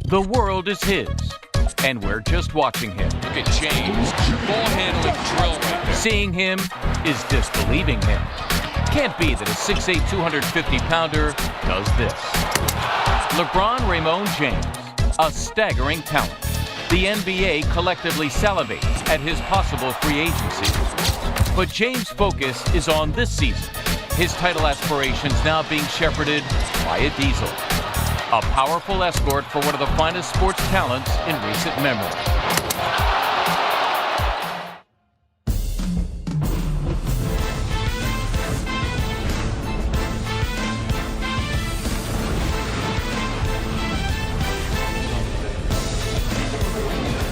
The world is his, and we're just watching him. Look at James, ball handling drill right there. Seeing him is disbelieving him. Can't be that a 6'8", 250-pounder does this. LeBron Raymond James, a staggering talent. The NBA collectively salivates at his possible free agency. But James' focus is on this season. His title aspirations now being shepherded by a diesel. A powerful escort for one of the finest sports talents in recent memory.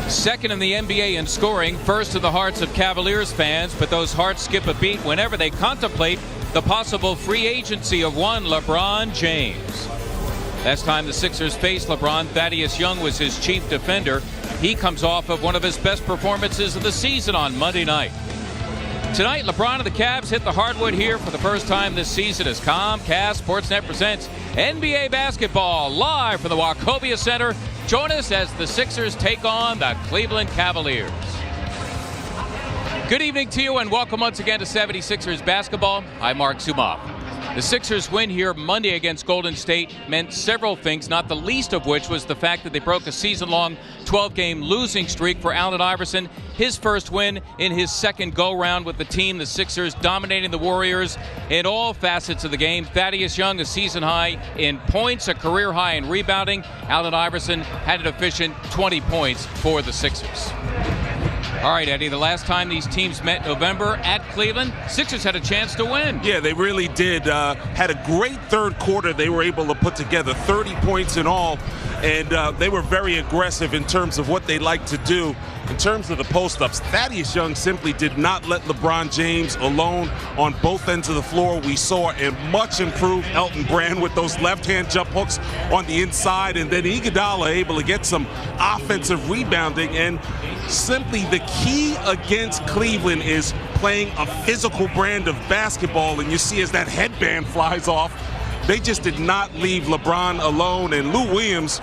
Second in the NBA in scoring, first in the hearts of Cavaliers fans, but those hearts skip a beat whenever they contemplate the possible free agency of one LeBron James. Last time the Sixers faced LeBron, Thaddeus Young was his chief defender. He comes off of one of his best performances of the season on Monday night. Tonight, LeBron and the Cavs hit the hardwood here for the first time this season as Comcast Sportsnet presents NBA basketball live from the Wachovia Center. Join us as the Sixers take on the Cleveland Cavaliers. Good evening to you and welcome once again to 76ers basketball. I'm Mark Zumoff. The Sixers win here Monday against Golden State meant several things, not the least of which was the fact that they broke a season-long 12-game losing streak for Allen Iverson. His first win in his second go-round with the team. The Sixers dominating the Warriors in all facets of the game. Thaddeus Young, a season high in points, a career high in rebounding. Allen Iverson had an efficient 20 points for the Sixers. All right, Eddie, the last time these teams met in November at Cleveland, Sixers had a chance to win. Yeah, they really did. Had a great third quarter. They were able to put together 30 points in all, and they were very aggressive in terms of what they like to do. In terms of the post-ups, Thaddeus Young simply did not let LeBron James alone on both ends of the floor. We saw a much improved Elton Brand with those left-hand jump hooks on the inside, and then Iguodala able to get some offensive rebounding. And simply the key against Cleveland is playing a physical brand of basketball, and you see as that headband flies off, they just did not leave LeBron alone. And Lou Williams,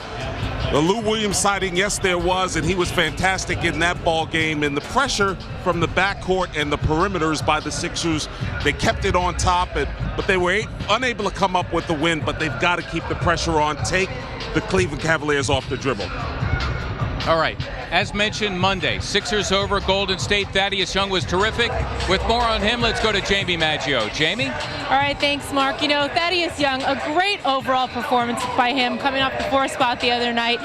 the Lou Williams sighting, yes, there was, and he was fantastic in that ball game. And the pressure from the backcourt and the perimeters by the Sixers, they kept it on top, but they were unable to come up with the win. But they've got to keep the pressure on, take the Cleveland Cavaliers off the dribble. All right, as mentioned Monday, Sixers over Golden State. Thaddeus Young was terrific. With more on him, let's go to Jamie Maggio. Jamie? All right, thanks, Mark. You know, Thaddeus Young, a great overall performance by him coming off the 4th spot the other night.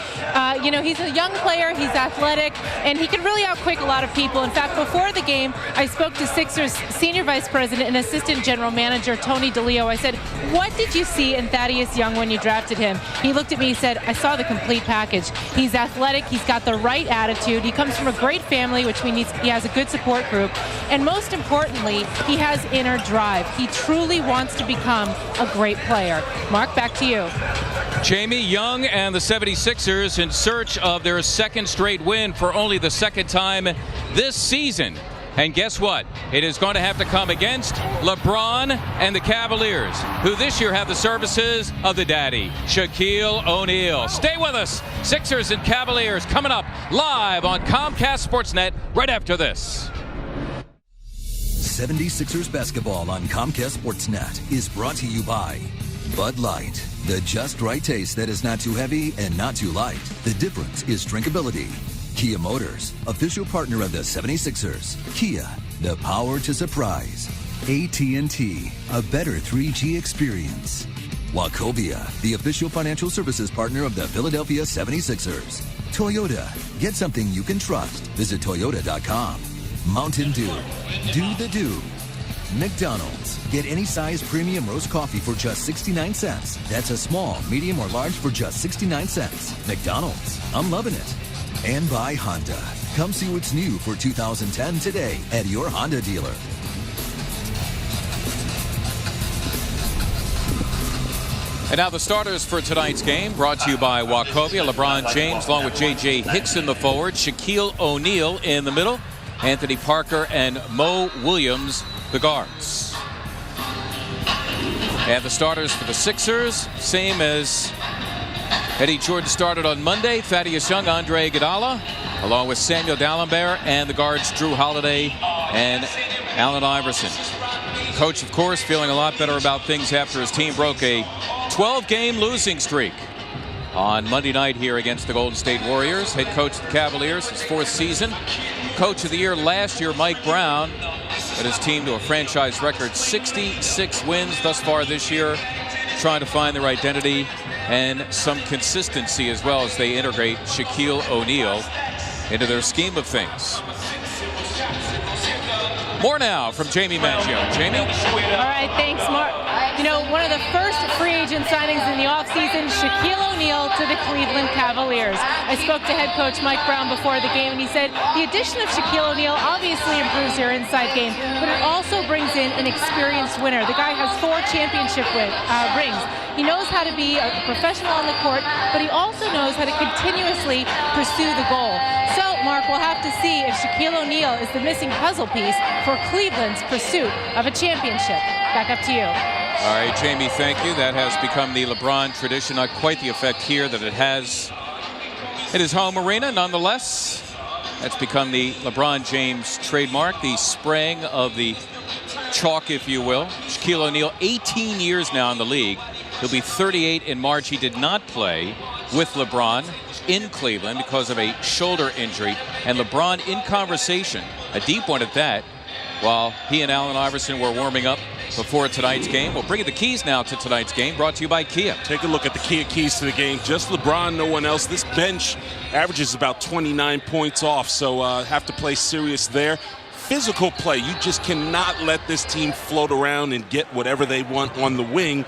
You know, he's a young player, he's athletic, and he can really outquick a lot of people. In fact, before the game, I spoke to Sixers Senior Vice President and Assistant General Manager Tony DeLeo. I said, what did you see in Thaddeus Young when you drafted him? He looked at me, he said, I saw the complete package. He's athletic, he's got the right attitude, he comes from a great family, which means he has a good support group, and most importantly, he has inner drive. He truly wants to become a great player. Mark, back to you. Jamie, Young and the 76ers in search of their second straight win for only the second time this season. And guess what? It is going to have to come against LeBron and the Cavaliers, who this year have the services of the daddy, Shaquille O'Neal. Stay with us. Sixers and Cavaliers coming up live on Comcast Sportsnet right after this. 76ers basketball on Comcast Sportsnet is brought to you by Bud Light, the just right taste that is not too heavy and not too light. The difference is drinkability. Kia Motors, official partner of the 76ers. Kia, the power to surprise. AT&T, a better 3G experience. Wachovia, the official financial services partner of the Philadelphia 76ers. Toyota, get something you can trust. Visit Toyota.com. Mountain Dew, do the do. McDonald's, get any size premium roast coffee for just 69 cents. That's a small, medium, or large for just 69 cents. McDonald's, I'm loving it. And by Honda. Come see what's new for 2010 today at your Honda dealer. And now the starters for tonight's game, brought to you by Wachovia. LeBron James along with J.J. Hickson, the forward. Shaquille O'Neal in the middle. Anthony Parker and Mo Williams, the guards. And the starters for the Sixers, same as Eddie Jordan started on Monday. Thaddeus Young, Andre Iguodala, along with Samuel Dalembert and the guards Drew Holiday and Allen Iverson. Coach, of course, feeling a lot better about things after his team broke a 12-game losing streak on Monday night here against the Golden State Warriors. Head coach of the Cavaliers, his 4th season. Coach of the year last year, Mike Brown, led his team to a franchise record 66 wins thus far this year, trying to find their identity and some consistency as well as they integrate Shaquille O'Neal into their scheme of things. More now from Jamie Maggio. Jamie? All right, thanks, Mark. You know, one of the first free agent signings in the offseason, Shaquille O'Neal to the Cleveland Cavaliers. I spoke to head coach Mike Brown before the game, and he said the addition of Shaquille O'Neal obviously improves their inside game, but it also brings in an experienced winner. The guy has 4 championship rings. He knows how to be a professional on the court, but he also knows how to continuously pursue the goal. So, Mark, we'll have to see if Shaquille O'Neal is the missing puzzle piece for Cleveland's pursuit of a championship. Back up to you. All right, Jamie, thank you. That has become the LeBron tradition. Not quite the effect here that it has in his home arena. Nonetheless, that's become the LeBron James trademark, the spraying of the chalk, if you will. Shaquille O'Neal, 18 years now in the league. He'll be 38 in March. He did not play with LeBron in Cleveland because of a shoulder injury. And LeBron in conversation, a deep one at that, while he and Allen Iverson were warming up before tonight's game. We'll bring you the keys now to tonight's game, brought to you by Kia. Take a look at the Kia keys to the game. Just LeBron, no one else. This bench averages about 29 points off, so have to play serious there. Physical play. You just cannot let this team float around and get whatever they want on the wing.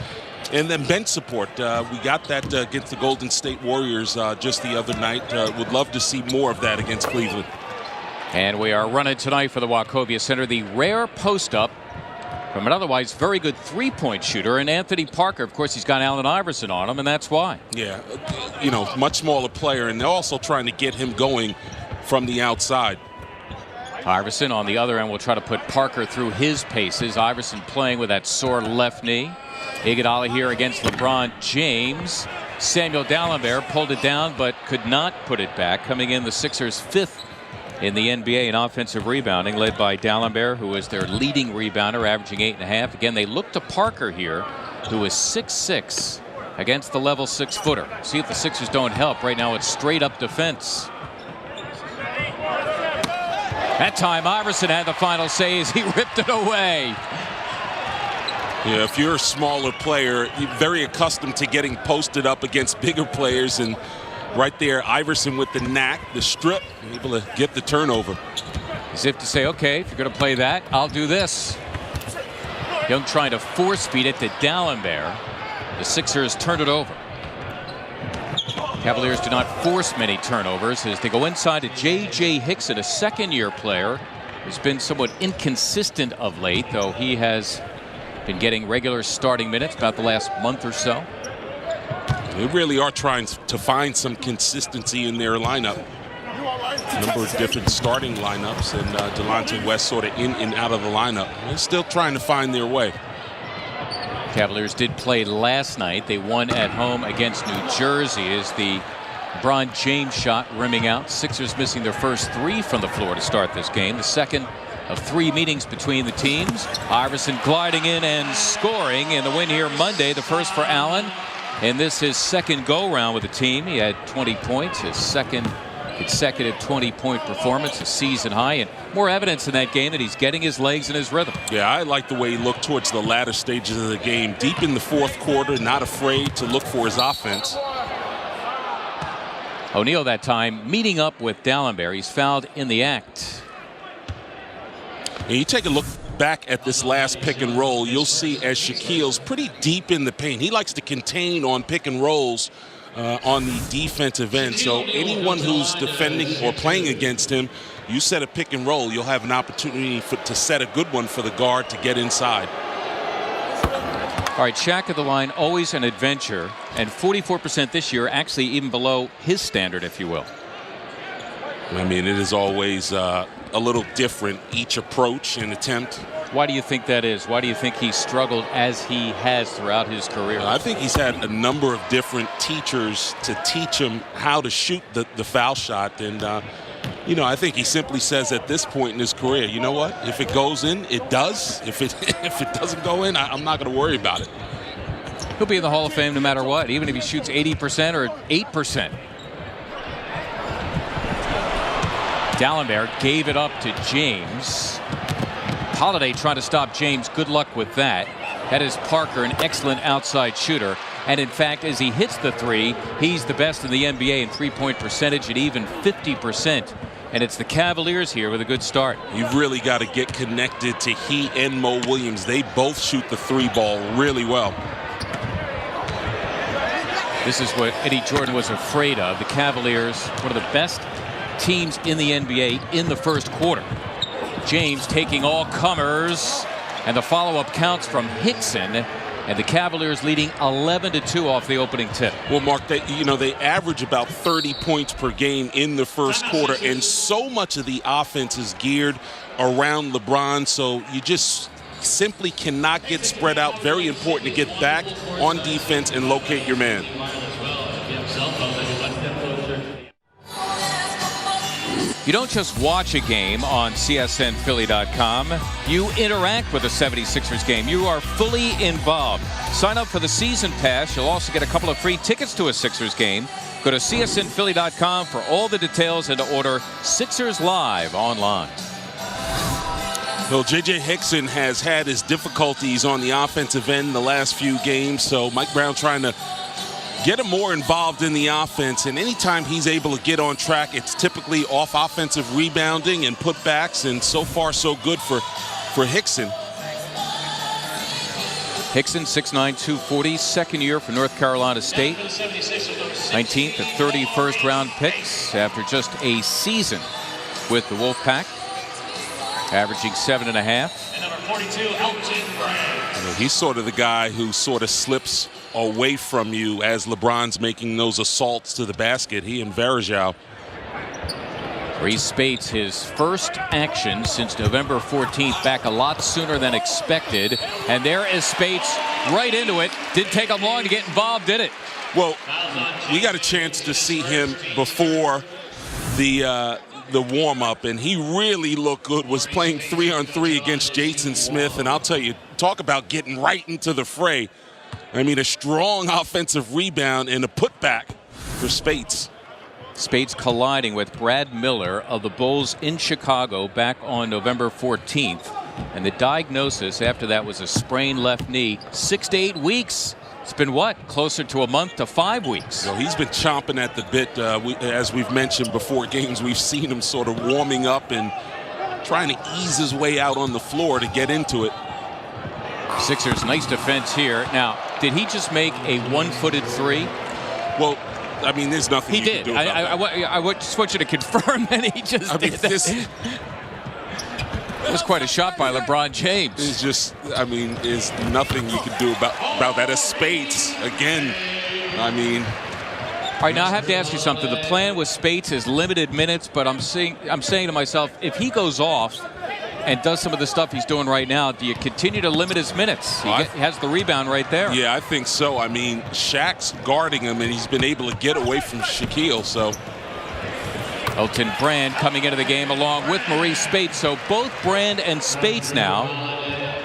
And then bench support. We got that against the Golden State Warriors just the other night. Would love to see more of that against Cleveland. And we are running tonight for the Wachovia Center the rare post-up from an otherwise very good three-point shooter, and Anthony Parker. Of course, he's got Allen Iverson on him, and that's why. Yeah, you know, much smaller player, and they're also trying to get him going from the outside. Iverson on the other end will try to put Parker through his paces. Iverson playing with that sore left knee. Iguodala here against LeBron James. Samuel Dalembert pulled it down but could not put it back. Coming in the Sixers' 5th in the NBA in offensive rebounding, led by Dalembert, who is their leading rebounder, averaging 8.5. Again, they look to Parker here, who is 6'6", against the level 6-footer. See if the Sixers don't help. Right now it's straight up defense. That time Iverson had the final say as he ripped it away. Yeah, if you're a smaller player, you're very accustomed to getting posted up against bigger players, and right there, Iverson with the knack, the strip, able to get the turnover. As if to say, okay, if you're going to play that, I'll do this. Young trying to force feed it to Dalembert. The Sixers turned it over. Cavaliers do not force many turnovers as they go inside to J.J. Hickson, a second-year player who's been somewhat inconsistent of late, though he has been getting regular starting minutes about the last month or so. They really are trying to find some consistency in their lineup. A number of different starting lineups, and Delonte West sort of in and out of the lineup. They're still trying to find their way. Cavaliers did play last night. They won at home against New Jersey as the LeBron James shot rimming out. Sixers missing their first 3 from the floor to start this game. The second of 3 meetings between the teams. Iverson gliding in and scoring in the win here Monday. The first for Allen. And this his second go-round with the team. He had 20 points, his second consecutive 20-point performance, a season high, and more evidence in that game that he's getting his legs and his rhythm. Yeah, I like the way he looked towards the latter stages of the game. Deep in the 4th quarter, not afraid to look for his offense. O'Neal that time meeting up with Dalembert. He's fouled in the act. And you take a look back at this last pick and roll, you'll see as Shaquille's pretty deep in the paint. He likes to contain on pick and rolls on the defensive end. So anyone who's defending or playing against him, you set a pick and roll, you'll have an opportunity to set a good one for the guard to get inside. All right, Shaq at the line, always an adventure, and 44% this year, actually even below his standard, if you will. I mean, it is always a little different each approach and attempt. Why do you think that is? Why do you think he struggled as he has throughout his career? I think he's had a number of different teachers to teach him how to shoot the foul shot. And, I think he simply says at this point in his career, you know what? If it goes in, it does. If it doesn't go in, I'm not going to worry about it. He'll be in the Hall of Fame no matter what, even if he shoots 80% or 8%. Dallenberg gave it up to James. Holiday trying to stop James. Good luck with that. That is Parker, an excellent outside shooter. And in fact, as he hits the three, he's the best in the NBA in three-point percentage at even 50%. And it's the Cavaliers here with a good start. You've really got to get connected to he and Mo Williams. They both shoot the three ball really well. This is what Eddie Jordan was afraid of. The Cavaliers, one of the best teams in the NBA in the first quarter. James taking all comers, and the follow-up counts from Hickson, and the Cavaliers leading 11-2 off the opening tip. Well, Mark, they average about 30 points per game in the first quarter, and so much of the offense is geared around LeBron, so you just simply cannot get spread out. Very important to get back on defense and locate your man. You don't just watch a game on CSNPhilly.com. You interact with the 76ers game. You are fully involved. Sign up for the season pass. You'll also get a couple of free tickets to a Sixers game. Go to CSNPhilly.com for all the details and to order Sixers Live online. Well, J.J. Hickson has had his difficulties on the offensive end the last few games, so Mike Brown trying to get him more involved in the offense, and anytime he's able to get on track, it's typically off offensive rebounding and putbacks, and so far so good for Hickson. Hickson, 6'9", 240, second year for North Carolina State. 19th and 31st round picks after just a season with the Wolfpack, averaging 7.5. And number 42, Elton Brand. He's sort of the guy who sort of slips away from you as LeBron's making those assaults to the basket. He and Varejao. Reese Spates, his first action since November 14th, back a lot sooner than expected. And there is Spates right into it. Didn't take him long to get involved, did it? Well, we got a chance to see him before the warm-up, and he really looked good. Was playing 3-on-3 against Jason Smith, and I'll tell you, talk about getting right into the fray. I mean, a strong offensive rebound and a putback for Spates. Spates colliding with Brad Miller of the Bulls in Chicago back on November 14th. And the diagnosis after that was a sprained left knee. 6 to 8 weeks. It's been what? Closer to a month to 5 weeks. So he's been chomping at the bit. As we've mentioned before games, we've seen him sort of warming up and trying to ease his way out on the floor to get into it. Sixers, nice defense here. Now, did he just make a one-footed three? Well, I mean, there's nothing he you did. can do about that. I just want you to confirm that he just did that. That was quite a shot by LeBron James. It's just, I mean, there's nothing you can do about that. As Spates, again, I mean. All right, now I have to ask you something. The plan with Spates is limited minutes, but I'm saying to myself, if he goes off and does some of the stuff he's doing right now, do you continue to limit his minutes? He has the rebound right there. Yeah, I think so. I mean, Shaq's guarding him, and he's been able to get away from Shaquille, so. Elton Brand coming into the game along with Maurice Spates. So both Brand and Spates now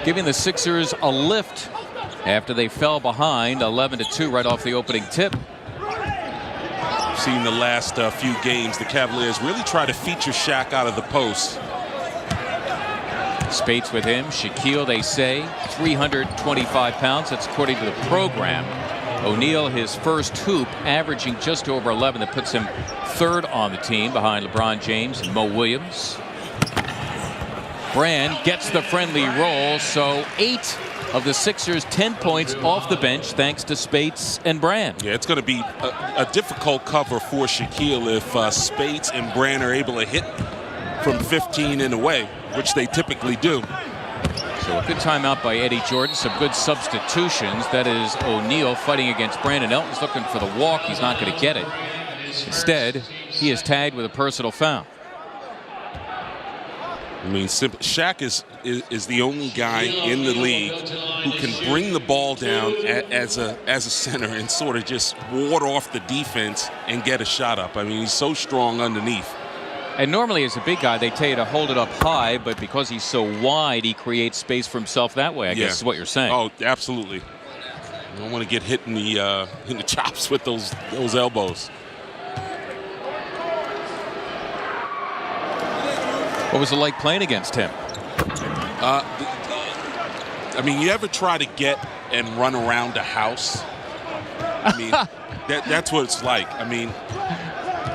giving the Sixers a lift after they fell behind 11-2 right off the opening tip. We've seen the last few games, the Cavaliers really try to feature Shaq out of the post. Spates with him. Shaquille, they say, 325 pounds. That's according to the program. O'Neal, his first hoop, averaging just over 11. That puts him third on the team behind LeBron James and Mo Williams. Brand gets the friendly roll, so 8 of the Sixers' 10 points off the bench thanks to Spates and Brand. Yeah, it's going to be a difficult cover for Shaquille if Spates and Brand are able to hit from 15 and away, which they typically do. So a good timeout by Eddie Jordan. Some good substitutions. That is O'Neal fighting against Brandon. Elton's looking for the walk. He's not going to get it. Instead, he is tagged with a personal foul. I mean, Shaq is the only guy in the league who can bring the ball down as a center and sort of just ward off the defense and get a shot up. I mean, he's so strong underneath. And normally as a big guy, they tell you to hold it up high, but because he's so wide, he creates space for himself that way, I guess is what you're saying. Oh, absolutely. You don't want to get hit in the chops with those elbows. What was it like playing against him? I mean, you ever try to get and run around a house? I mean, that's what it's like. I mean,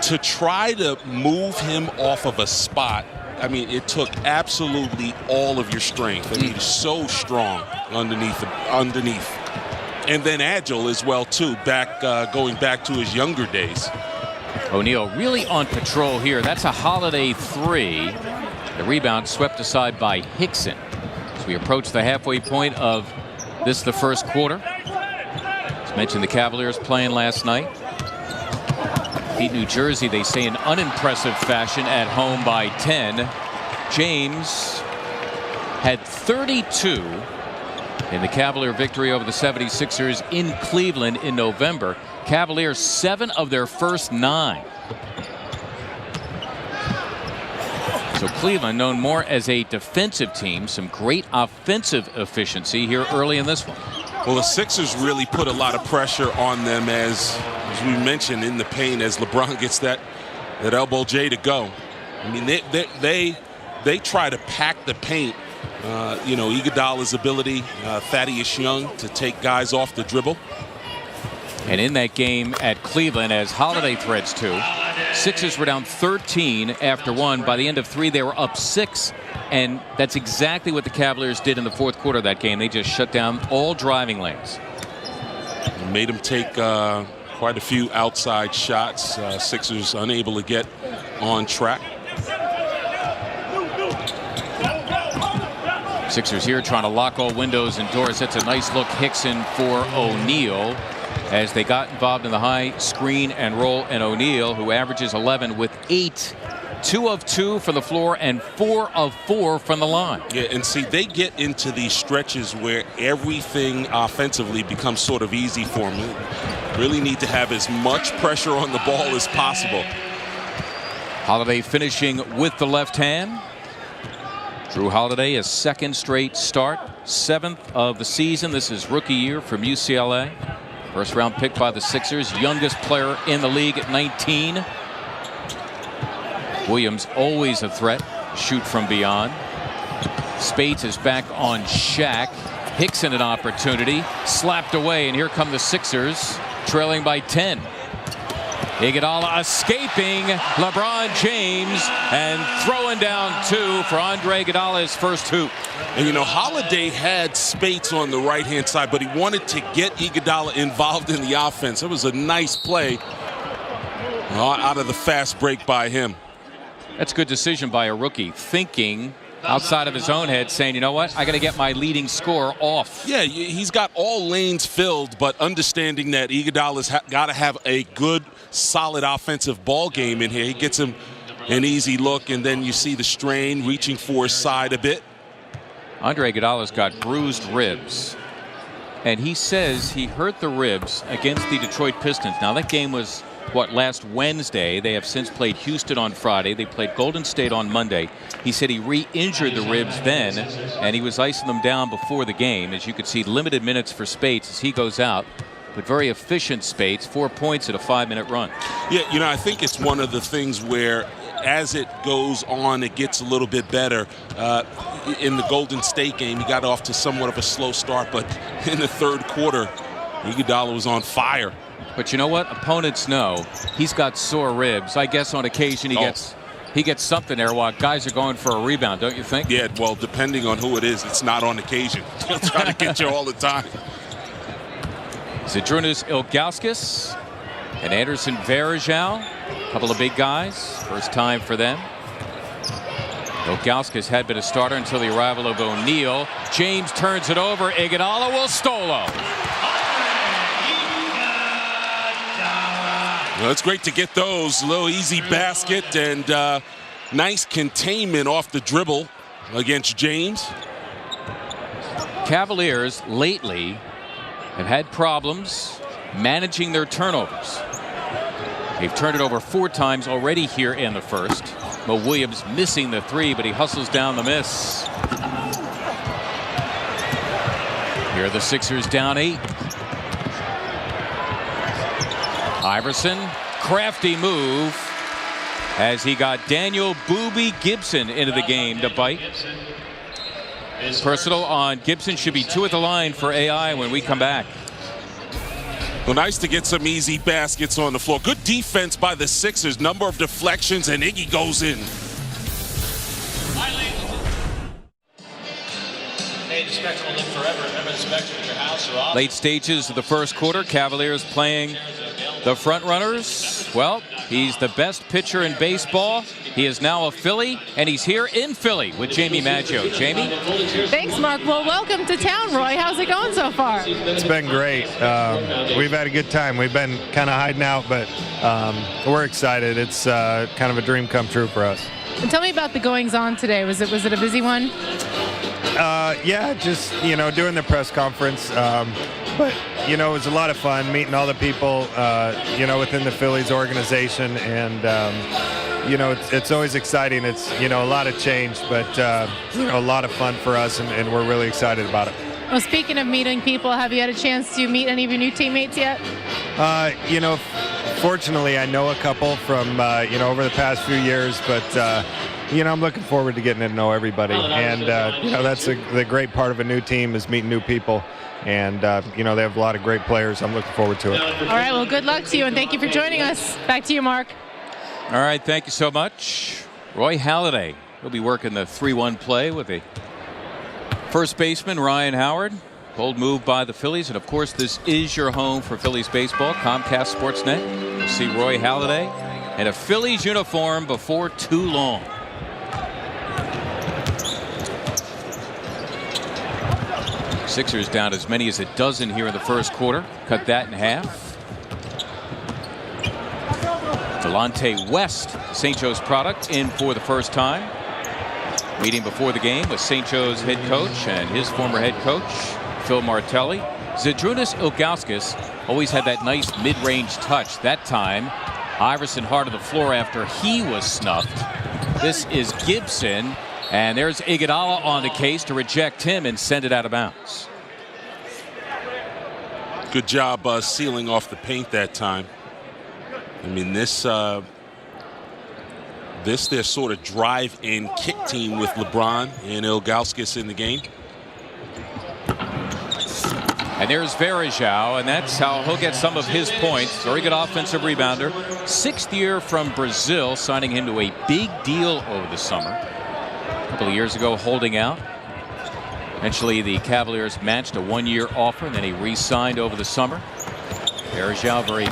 to try to move him off of a spot, I mean, it took absolutely all of your strength. I mean, he's so strong underneath. And then agile as well, too, going back to his younger days. O'Neal really on patrol here. That's a Holiday 3. The rebound swept aside by Hickson. As we approach the halfway point of the first quarter. As mentioned, the Cavaliers playing last night. Beat New Jersey, they say, in unimpressive fashion at home by 10. James had 32 in the Cavalier victory over the 76ers in Cleveland in November. Cavaliers 7 of their first 9. So Cleveland known more as a defensive team. Some great offensive efficiency here early in this one. Well, the Sixers really put a lot of pressure on them as we mentioned in the paint as LeBron gets that elbow J to go. I mean, they try to pack the paint. You know, Iguodala's ability, Thaddeus Young to take guys off the dribble. And in that game at Cleveland, as Holiday threads to, Sixers were down 13 after 1. By the end of 3, they were up 6. And that's exactly what the Cavaliers did in the fourth quarter of that game. They just shut down all driving lanes. And made them take quite a few outside shots. Sixers unable to get on track. Sixers here trying to lock all windows and doors. That's a nice look, Hickson for O'Neal, as they got involved in the high screen and roll. And O'Neal, who averages 11 with 8, 2 of 2 from the floor and 4 of 4 from the line. Yeah, and see, they get into these stretches where everything offensively becomes sort of easy for them. Really need to have as much pressure on the ball as possible. Holiday finishing with the left hand. Drew Holiday, a second straight start, 7th of the season. This is rookie year from UCLA. First round pick by the Sixers, youngest player in the league at 19. Williams always a threat, shoot from beyond. Spades is back on Shaq. Hickson an opportunity, slapped away, and here come the Sixers, trailing by 10. Iguodala escaping LeBron James and throwing down 2 for Andre Iguodala's first hoop. And you know, Holiday had Spades on the right-hand side, but he wanted to get Iguodala involved in the offense. It was a nice play out of the fast break by him. That's a good decision by a rookie, thinking outside of his own head, saying, you know what, I got to get my leading scorer off. Yeah, he's got all lanes filled, but understanding that Iguodala's got to have a good, solid offensive ball game in here. He gets him an easy look, and then you see the strain reaching for his side a bit. Andre Iguodala's got bruised ribs, and he says he hurt the ribs against the Detroit Pistons. Now, that game was, last Wednesday. They have since played Houston on Friday. They played Golden State on Monday. He said he re-injured the ribs then, and he was icing them down before the game. As you could see, limited minutes for Spades as he goes out, but very efficient Spades, 4 points at a 5-minute run. Yeah, you know, I think it's one of the things where as it goes on, it gets a little bit better. In the Golden State game, he got off to somewhat of a slow start, but in the third quarter, Iguodala was on fire. But you know what? Opponents know he's got sore ribs. I guess on occasion he gets something there while guys are going for a rebound, don't you think? Yeah, well, depending on who it is, it's not on occasion. He'll try to get you all the time. Zydrunas Ilgauskas and Anderson Varejao, a couple of big guys. First time for them. Ilgauskas had been a starter until the arrival of O'Neal. James turns it over. Iguodala will stolo. Well, it's great to get those. A little easy basket and nice containment off the dribble against James. Cavaliers lately have had problems managing their turnovers. They've turned it over 4 times already here in the first. Mo Williams missing the 3, but he hustles down the miss. Here are the Sixers down 8. Iverson, crafty move as he got Daniel Boobie Gibson into the game to bite. Personal on Gibson, should be 2 at the line for AI when we come back. Well, nice to get some easy baskets on the floor. Good defense by the Sixers. Number of deflections, and Iggy goes in. Late stages of the first quarter, Cavaliers playing the front runners. Well, he's the best pitcher in baseball. He is now a Philly, and he's here in Philly with Jamie Maggio. Jamie? Thanks, Mark. Well, welcome to town, Roy. How's it going so far? It's been great. We've had a good time. We've been kind of hiding out, but we're excited. It's kind of a dream come true for us. And tell me about the goings-on today. Was it a busy one? Yeah, just, doing the press conference. But, it was a lot of fun meeting all the people, within the Phillies organization. And, it's always exciting. It's, a lot of change, but, a lot of fun for us, and we're really excited about it. Well, speaking of meeting people, have you had a chance to meet any of your new teammates yet? Fortunately, I know a couple from, over the past few years, but, I'm looking forward to getting to know everybody. And, that's the great part of a new team is meeting new people. And, they have a lot of great players. I'm looking forward to it. All right, well, good luck to you, and thank you for joining us. Back to you, Mark. All right, thank you so much. Roy Halladay will be working the 3-1 play with the first baseman, Ryan Howard. Bold move by the Phillies, and of course, this is your home for Phillies baseball, Comcast Sportsnet. You'll see Roy Halladay in a Phillies uniform before too long. Sixers down as many as a dozen here in the first quarter. Cut that in half. Delonte West, St. Joe's product, in for the first time. Meeting before the game with St. Joe's head coach and his former head coach, Phil Martelli. Zydrunas Ilgauskas always had that nice mid-range touch. That time, Iverson hard to the floor after he was snuffed. This is Gibson, and there's Iguodala on the case to reject him and send it out of bounds. Good job sealing off the paint that time. I mean, this their sort of drive-in kick team with LeBron and Ilgauskas in the game. And there's Varejao, and that's how he'll get some of his points. Very good offensive rebounder. 6th year from Brazil, signing him to a big deal over the summer. A couple of years ago, holding out. Eventually, the Cavaliers matched a 1-year offer, and then he re-signed over the summer. Varejao, very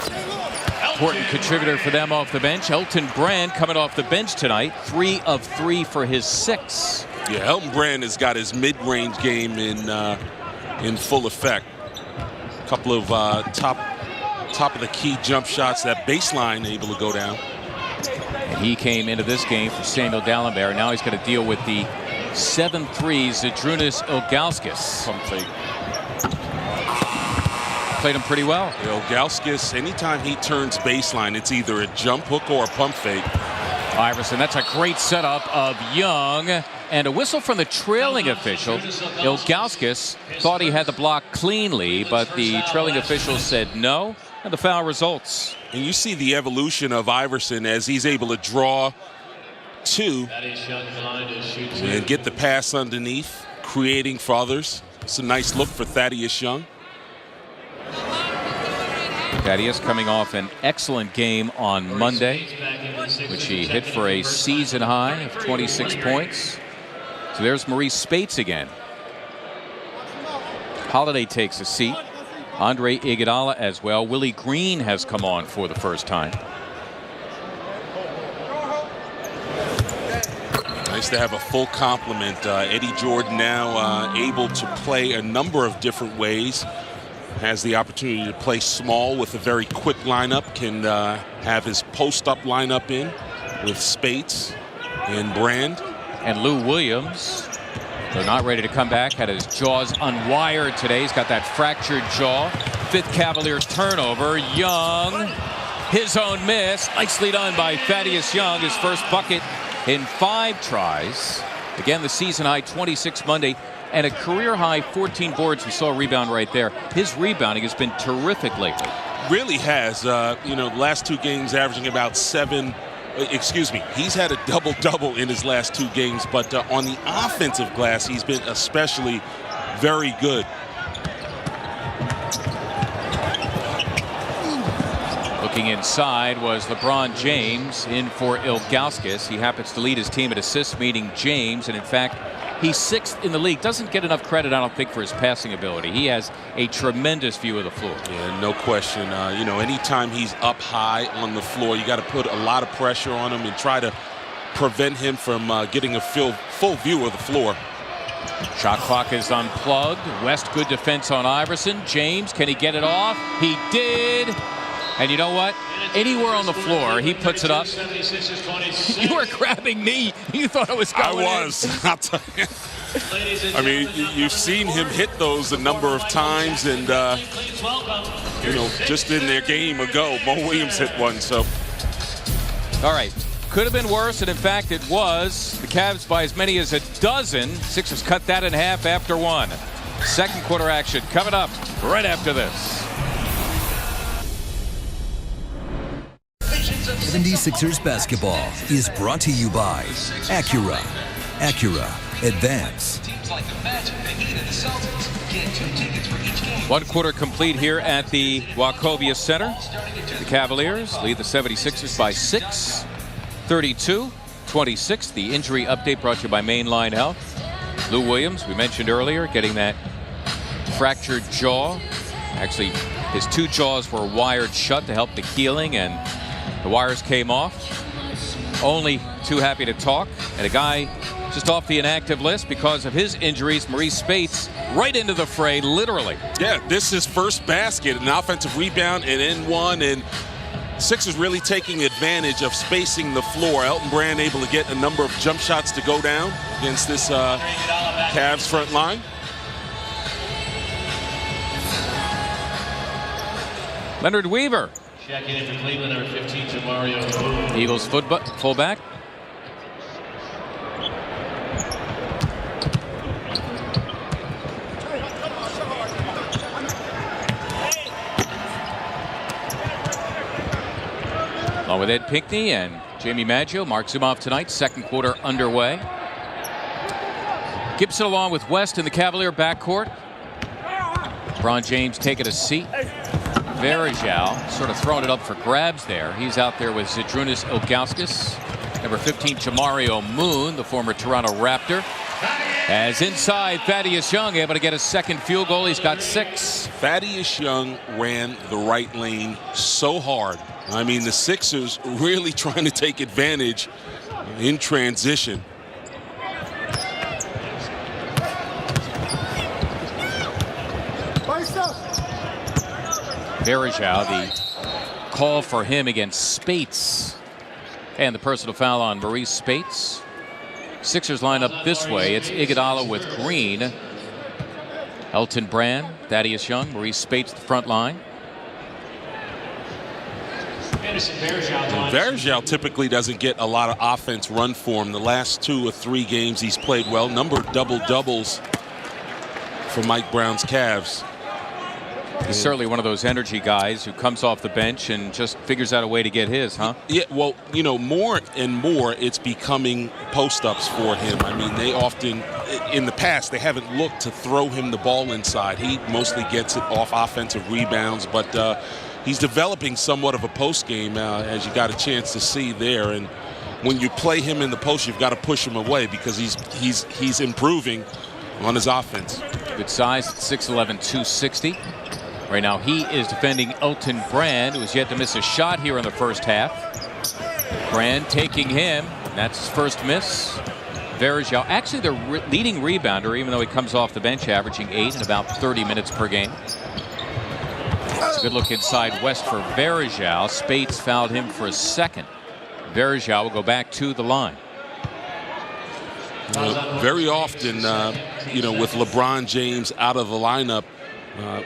important contributor for them off the bench. Elton Brand coming off the bench tonight, 3 of 3 for his 6. Yeah, Elton Brand has got his mid-range game in full effect. A couple of top of the key jump shots, that baseline able to go down. And he came into this game for Samuel Dalembert. Now he's got to deal with the 7-3 Zydrunas Ilgauskas. Pump fake. Played him pretty well. Ilgauskas, anytime he turns baseline, it's either a jump hook or a pump fake. Iverson, that's a great setup of Young. And a whistle from the trailing official. Ilgauskas thought he had the block cleanly, but the trailing official said no, and the foul results. And you see the evolution of Iverson as he's able to draw 2 and get the pass underneath, creating for others. It's a nice look for Thaddeus Young. Thaddeus coming off an excellent game on Monday, which he hit for a season high of 26 points. So there's Maurice Spates again. Holiday takes a seat. Andre Iguodala as well. Willie Green has come on for the first time. Nice to have a full complement. Eddie Jordan now able to play a number of different ways. Has the opportunity to play small with a very quick lineup. Can have his post-up lineup in with Spates and Brand. And Lou Williams, they're not ready to come back. Had his jaws unwired today. He's got that fractured jaw. 5th Cavaliers turnover. Young, his own miss. Nicely done by Thaddeus Young. His first bucket in 5 tries. Again, the season high 26 Monday and a career high 14 boards. We saw a rebound right there. His rebounding has been terrific lately. Really has. The last 2 games averaging about 7. He's had a double-double in his last 2 games, but on the offensive glass, he's been especially very good. Looking inside was LeBron James in for Ilgauskas. He happens to lead his team at assists, meeting James, and in fact, he's 6th in the league. Doesn't get enough credit, I don't think, for his passing ability. He has a tremendous view of the floor. Yeah, no question. Anytime he's up high on the floor, you got to put a lot of pressure on him and try to prevent him from getting a full view of the floor. Shot clock is unplugged. West, good defense on Iverson. James, can he get it off? He did. And you know what? Anywhere on the floor, he puts it up. You were grabbing me. You thought it was going I was. I'll tell you. I mean, you've seen him hit those a number of times, and just in their game ago, Mo Williams hit one. So, all right, could have been worse, and in fact, it was. The Cavs by as many as a dozen. Sixers cut that in half after 1. Second quarter action coming up right after this. 76ers basketball is brought to you by Acura. Acura Advance. 1 quarter complete here at the Wachovia Center. The Cavaliers lead the 76ers by 6, 32-26. The injury update brought to you by Mainline Health. Lou Williams, we mentioned earlier, getting that fractured jaw. Actually, his 2 jaws were wired shut to help the healing, and the wires came off. Only too happy to talk. And a guy just off the inactive list because of his injuries, Maurice Spates, right into the fray, literally. Yeah, this is his first basket, an offensive rebound, and in one, and Sixers really taking advantage of spacing the floor. Elton Brand able to get a number of jump shots to go down against this Cavs front line. Leonard Weaver. Checking in for Cleveland, number 15, Mario. Eagles fullback. Along with Ed Pinckney and Jamie Maggio, Mark Zumoff tonight. Second quarter underway. Gibson along with West in the Cavalier backcourt. LeBron James taking a seat. Verjao sort of throwing it up for grabs there. He's out there with Zydrunas Ilgauskas. Number 15, Jamario Moon, the former Toronto Raptor. As inside, Thaddeus Young able to get a second field goal. He's got 6. Thaddeus Young ran the right lane so hard. I mean, the Sixers really trying to take advantage in transition. Verjao, the call for him against Spates. And the personal foul on Maurice Spates. Sixers line up this way. It's Iguodala with Green. Elton Brand, Thaddeus Young, Maurice Spates the front line. Verjao typically doesn't get a lot of offense run for him. The last 2 or 3 games he's played well. Number of double-doubles for Mike Brown's Cavs. He's certainly one of those energy guys who comes off the bench and just figures out a way to get his, huh? Yeah, well, more and more it's becoming post-ups for him. I mean, they often, in the past, they haven't looked to throw him the ball inside. He mostly gets it off offensive rebounds, but he's developing somewhat of a post game, as you got a chance to see there. And when you play him in the post, you've got to push him away because he's improving on his offense. Good size at 6'11", 260. Right now he is defending Elton Brand, who has yet to miss a shot here in the first half. Brand taking him. That's his first miss. Verjao, actually the leading rebounder, even though he comes off the bench, averaging 8 in about 30 minutes per game. It's a good look inside West for Verjao. Spates fouled him for a second. Verjao will go back to the line. Very often, with LeBron James out of the lineup,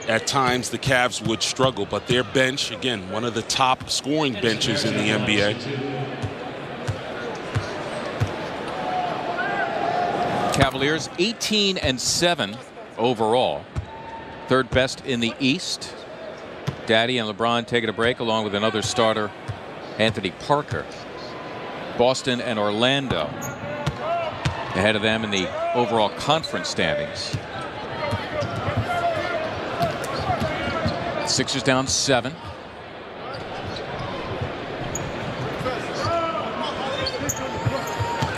at times the Cavs would struggle, but their bench, again, one of the top scoring benches in the NBA. Cavaliers 18-7 overall, third best in the East. Daddy and LeBron taking a break along with another starter, Anthony Parker. Boston and Orlando ahead of them in the overall conference standings. Sixers down 7.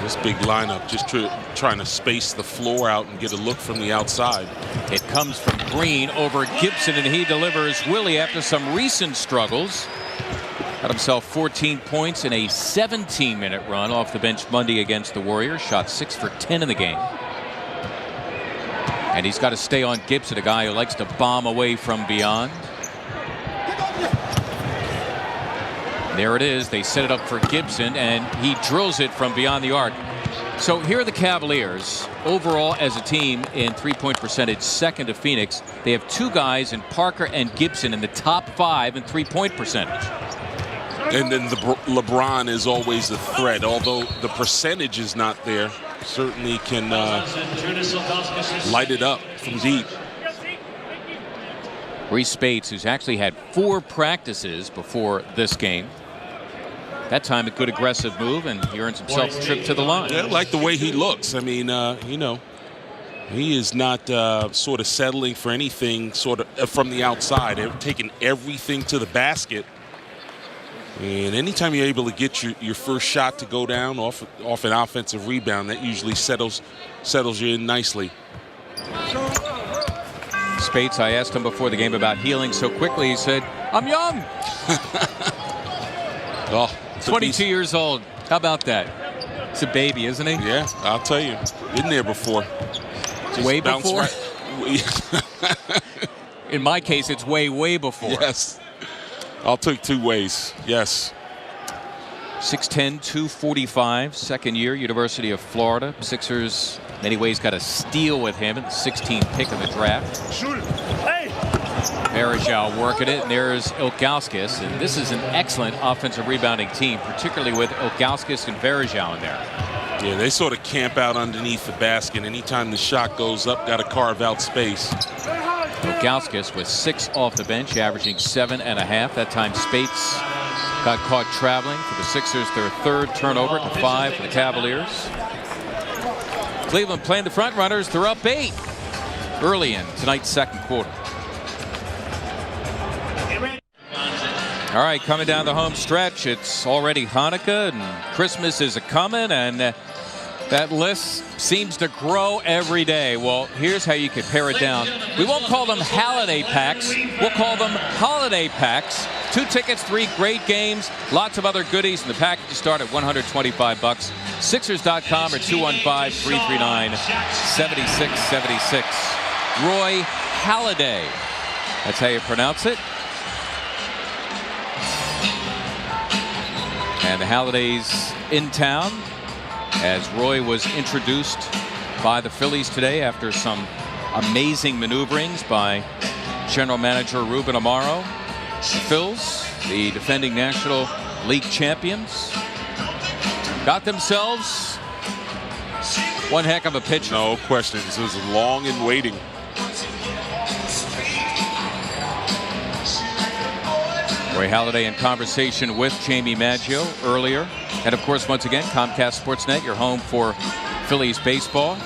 This big lineup just trying to space the floor out and get a look from the outside. It comes from Green over Gibson, and he delivers. Willie, after some recent struggles, got himself 14 points in a 17-minute run off the bench Monday against the Warriors. Shot 6 for 10 in the game. And he's got to stay on Gibson, a guy who likes to bomb away from beyond. There it is. They set it up for Gibson, and he drills it from beyond the arc. So here are the Cavaliers overall as a team in three-point percentage, second to Phoenix. They have two guys in Parker and Gibson in the top 5 in three-point percentage. And then LeBron is always a threat, although the percentage is not there. Certainly can light it up from deep. Reese Spates, who's actually had 4 practices before this game. That time a good aggressive move, and he earns himself a trip to the line. Yeah, I like the way he looks. I mean, he is not sort of settling for anything sort of from the outside. They're taking everything to the basket. And anytime you're able to get your first shot to go down off an offensive rebound, that usually settles you in nicely. Spates, I asked him before the game about healing so quickly. He said, "I'm young." Oh, 22 years old. How about that? He's a baby, isn't he? Yeah, I'll tell you. Been there before. Just way before? Right. In my case, it's way before. Yes. I'll take 2 ways. Yes. 6'10", 245, second year, University of Florida. Sixers, in many ways, got a steal with him at the 16th pick of the draft. Varejao working it, and there's Ilgauskas. And this is an excellent offensive rebounding team, particularly with Ilgauskas and Varejao in there. Yeah, they sort of camp out underneath the basket. Anytime the shot goes up, got to carve out space. Ilgauskas with 6 off the bench, averaging 7.5. That time Spates got caught traveling for the Sixers, their 3rd turnover to 5 for the Cavaliers. Cleveland playing the front runners. They're up 8 early in tonight's 2nd quarter. All right, coming down the home stretch, it's already Hanukkah and Christmas is a-coming, and that list seems to grow every day. Well, here's how you can pare it down. We won't call them holiday packs. We'll call them holiday packs. 2 tickets, 3 great games, lots of other goodies, and the packages start at $125. Sixers.com or 215-339-7676. Roy Halladay. That's how you pronounce it. And the Hallidays in town, as Roy was introduced by the Phillies today after some amazing maneuverings by General Manager Ruben Amaro. The Phils, the defending National League champions, got themselves one heck of a pitcher. No question. This was long in waiting. Roy Halladay in conversation with Jamie Maggio earlier. And of course, once again, Comcast Sportsnet, your home for Phillies baseball.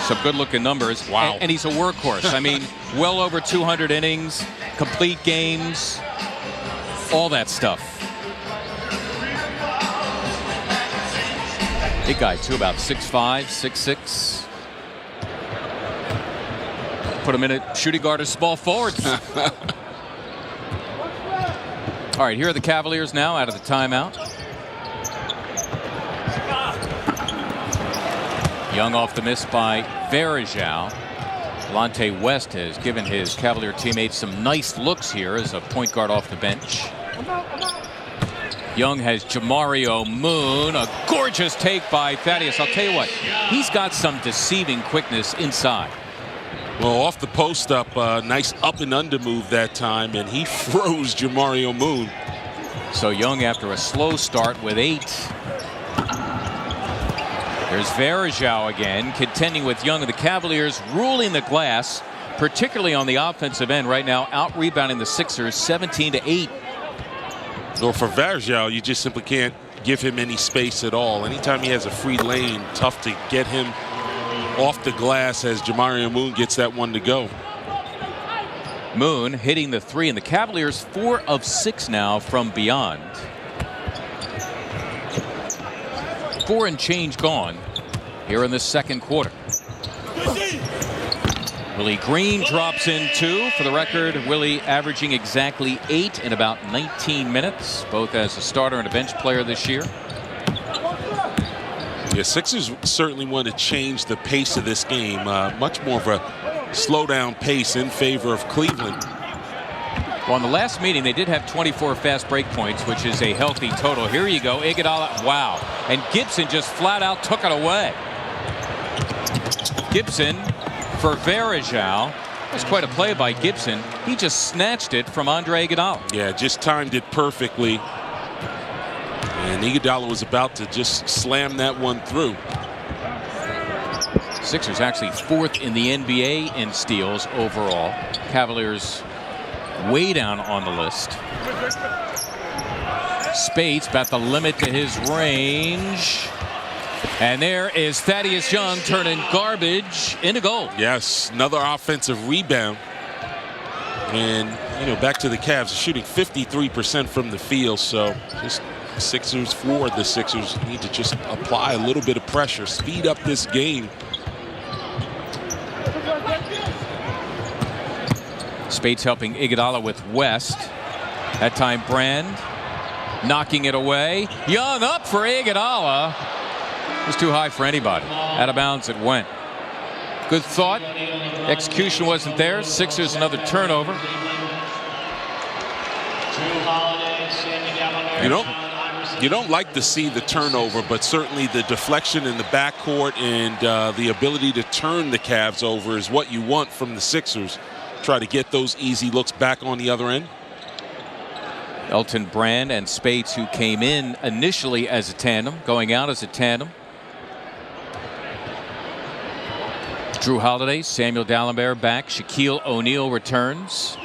Some good looking numbers. Wow. And he's a workhorse. I mean, well over 200 innings, complete games, all that stuff. Big guy too, about 6'5", 6'6". Put him in at shooting guard or small forward. All right, here are the Cavaliers now out of the timeout. Young off the miss by Varejao. Delonte West has given his Cavalier teammates some nice looks here as a point guard off the bench. Young has Jamario Moon. A gorgeous take by Thaddeus. I'll tell you what, he's got some deceiving quickness inside. Well, off the post up, nice up and under move that time, and he froze Jamario Moon. So Young, after a slow start with 8. There's Varejao again, contending with Young, and the Cavaliers ruling the glass, particularly on the offensive end right now, out-rebounding the Sixers 17-8. Well, for Varejao, you just simply can't give him any space at all. Anytime he has a free lane, tough to get him off the glass as Jamario Moon gets that one to go. Moon hitting the 3, and the Cavaliers 4 of 6 now from beyond. 4 and change gone here in the second quarter. Willie Green drops in 2. For the record, Willie averaging exactly 8 in about 19 minutes, both as a starter and a bench player this year. Yeah, Sixers certainly want to change the pace of this game. Much more of a slow down pace in favor of Cleveland. Well, in the last meeting, they did have 24 fast break points, which is a healthy total. Here you go, Iguodala. Wow. And Gibson just flat out took it away. Gibson for Varejao. That's quite a play by Gibson. He just snatched it from Andre Iguodala. Yeah, just timed it perfectly. And Iguodala was about to just slam that one through. Sixers actually 4th in the NBA in steals overall. Cavaliers way down on the list. Speights about the limit to his range. And there is Thaddeus Young turning garbage into gold. Yes, another offensive rebound. And, you know, back to the Cavs, shooting 53% from the field. So just Sixers forward. The Sixers need to just apply a little bit of pressure, speed up this game. Speights helping Iguodala with West. That time Brand knocking it away. Young up for Iguodala. It was too high for anybody. Out of bounds it went. Good thought. Execution wasn't there. Sixers another turnover. You don't like to see the turnover, but certainly the deflection in the backcourt and the ability to turn the Cavs over is what you want from the Sixers. Try to get those easy looks back on the other end. Elton Brand and Speights, who came in initially as a tandem, going out as a tandem. Drew Holiday, Samuel Dalembert back. Shaquille O'Neal returns.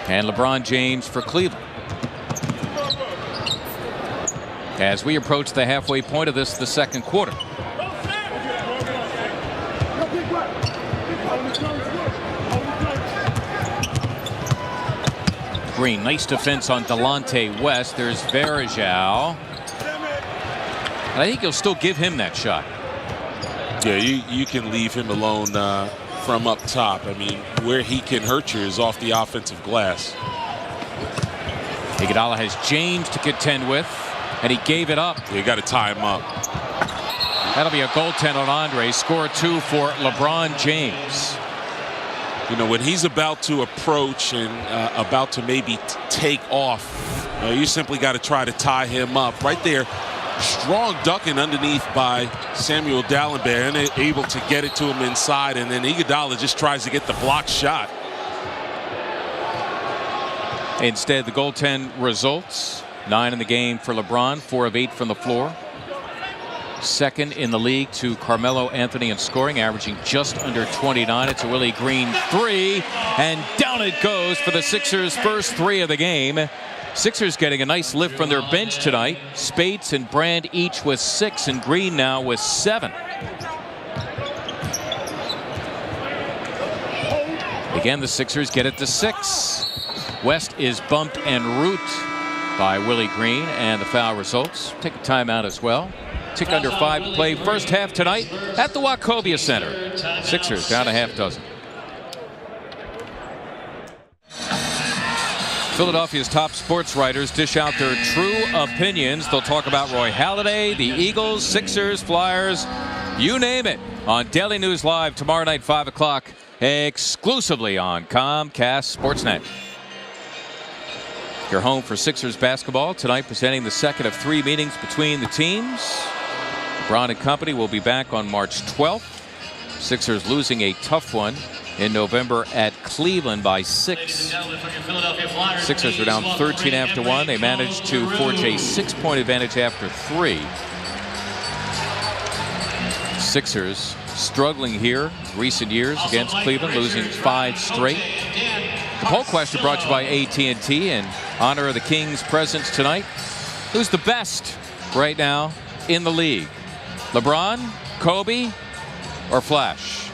And LeBron James for Cleveland. As we approach the halfway point of the second quarter. Green, nice defense on Delonte West. There's Varejao. And I think he'll still give him that shot. Yeah, you can leave him alone from up top. I mean, where he can hurt you is off the offensive glass. Iguodala has James to contend with, and he gave it up. You got to tie him up. That'll be a goaltend on Andre. Score 2 for LeBron James. You know, when he's about to approach and about to maybe take off, you simply got to try to tie him up. Right there, strong ducking underneath by Samuel Dalembert, and able to get it to him inside, and then Iguodala just tries to get the block shot. Instead, the goaltend results. 9 in the game for LeBron, 4 of 8 from the floor. Second in the league to Carmelo Anthony in scoring, averaging just under 29. It's a Willie Green 3, and down it goes for the Sixers' first 3 of the game. Sixers getting a nice lift from their bench tonight. Speights and Brand each with 6, and Green now with 7. Again, the Sixers get it to 6. West is bumped en route by Willie Green, and the foul results. Take a timeout as well. Tick under 5 to play first half tonight at the Wachovia Center. Sixers down a half dozen. Philadelphia's top sports writers dish out their true opinions. They'll talk about Roy Halladay, the Eagles, Sixers, Flyers, you name it, on Daily News Live tomorrow night, 5 o'clock, exclusively on Comcast Sportsnet. You're home for Sixers basketball tonight, presenting the second of 3 meetings between the teams. LeBron and company will be back on March 12th. Sixers losing a tough one in November at Cleveland by 6. Sixers were down 13 after 1. They managed to forge a 6-point advantage after 3. Sixers struggling here recent years against Cleveland, losing 5 straight. The poll question brought to you by AT&T in honor of the Kings' presence tonight. Who's the best right now in the league? LeBron, Kobe, or Flash?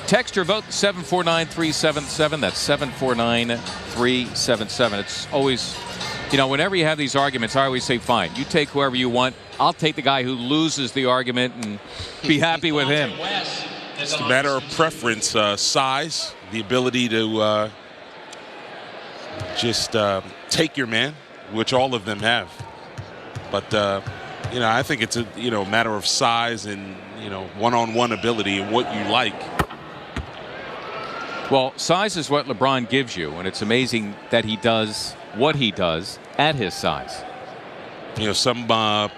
Text your vote 749-377. That's 749-377. It's always, you know, whenever you have these arguments, I always say, fine, you take whoever you want. I'll take the guy who loses the argument and be happy with him. It's a matter of preference, size, the ability to just take your man, which all of them have. But, you know, I think it's a matter of size and, one-on-one ability and what you like. Well, size is what LeBron gives you, and it's amazing that he does what he does at his size. You know, some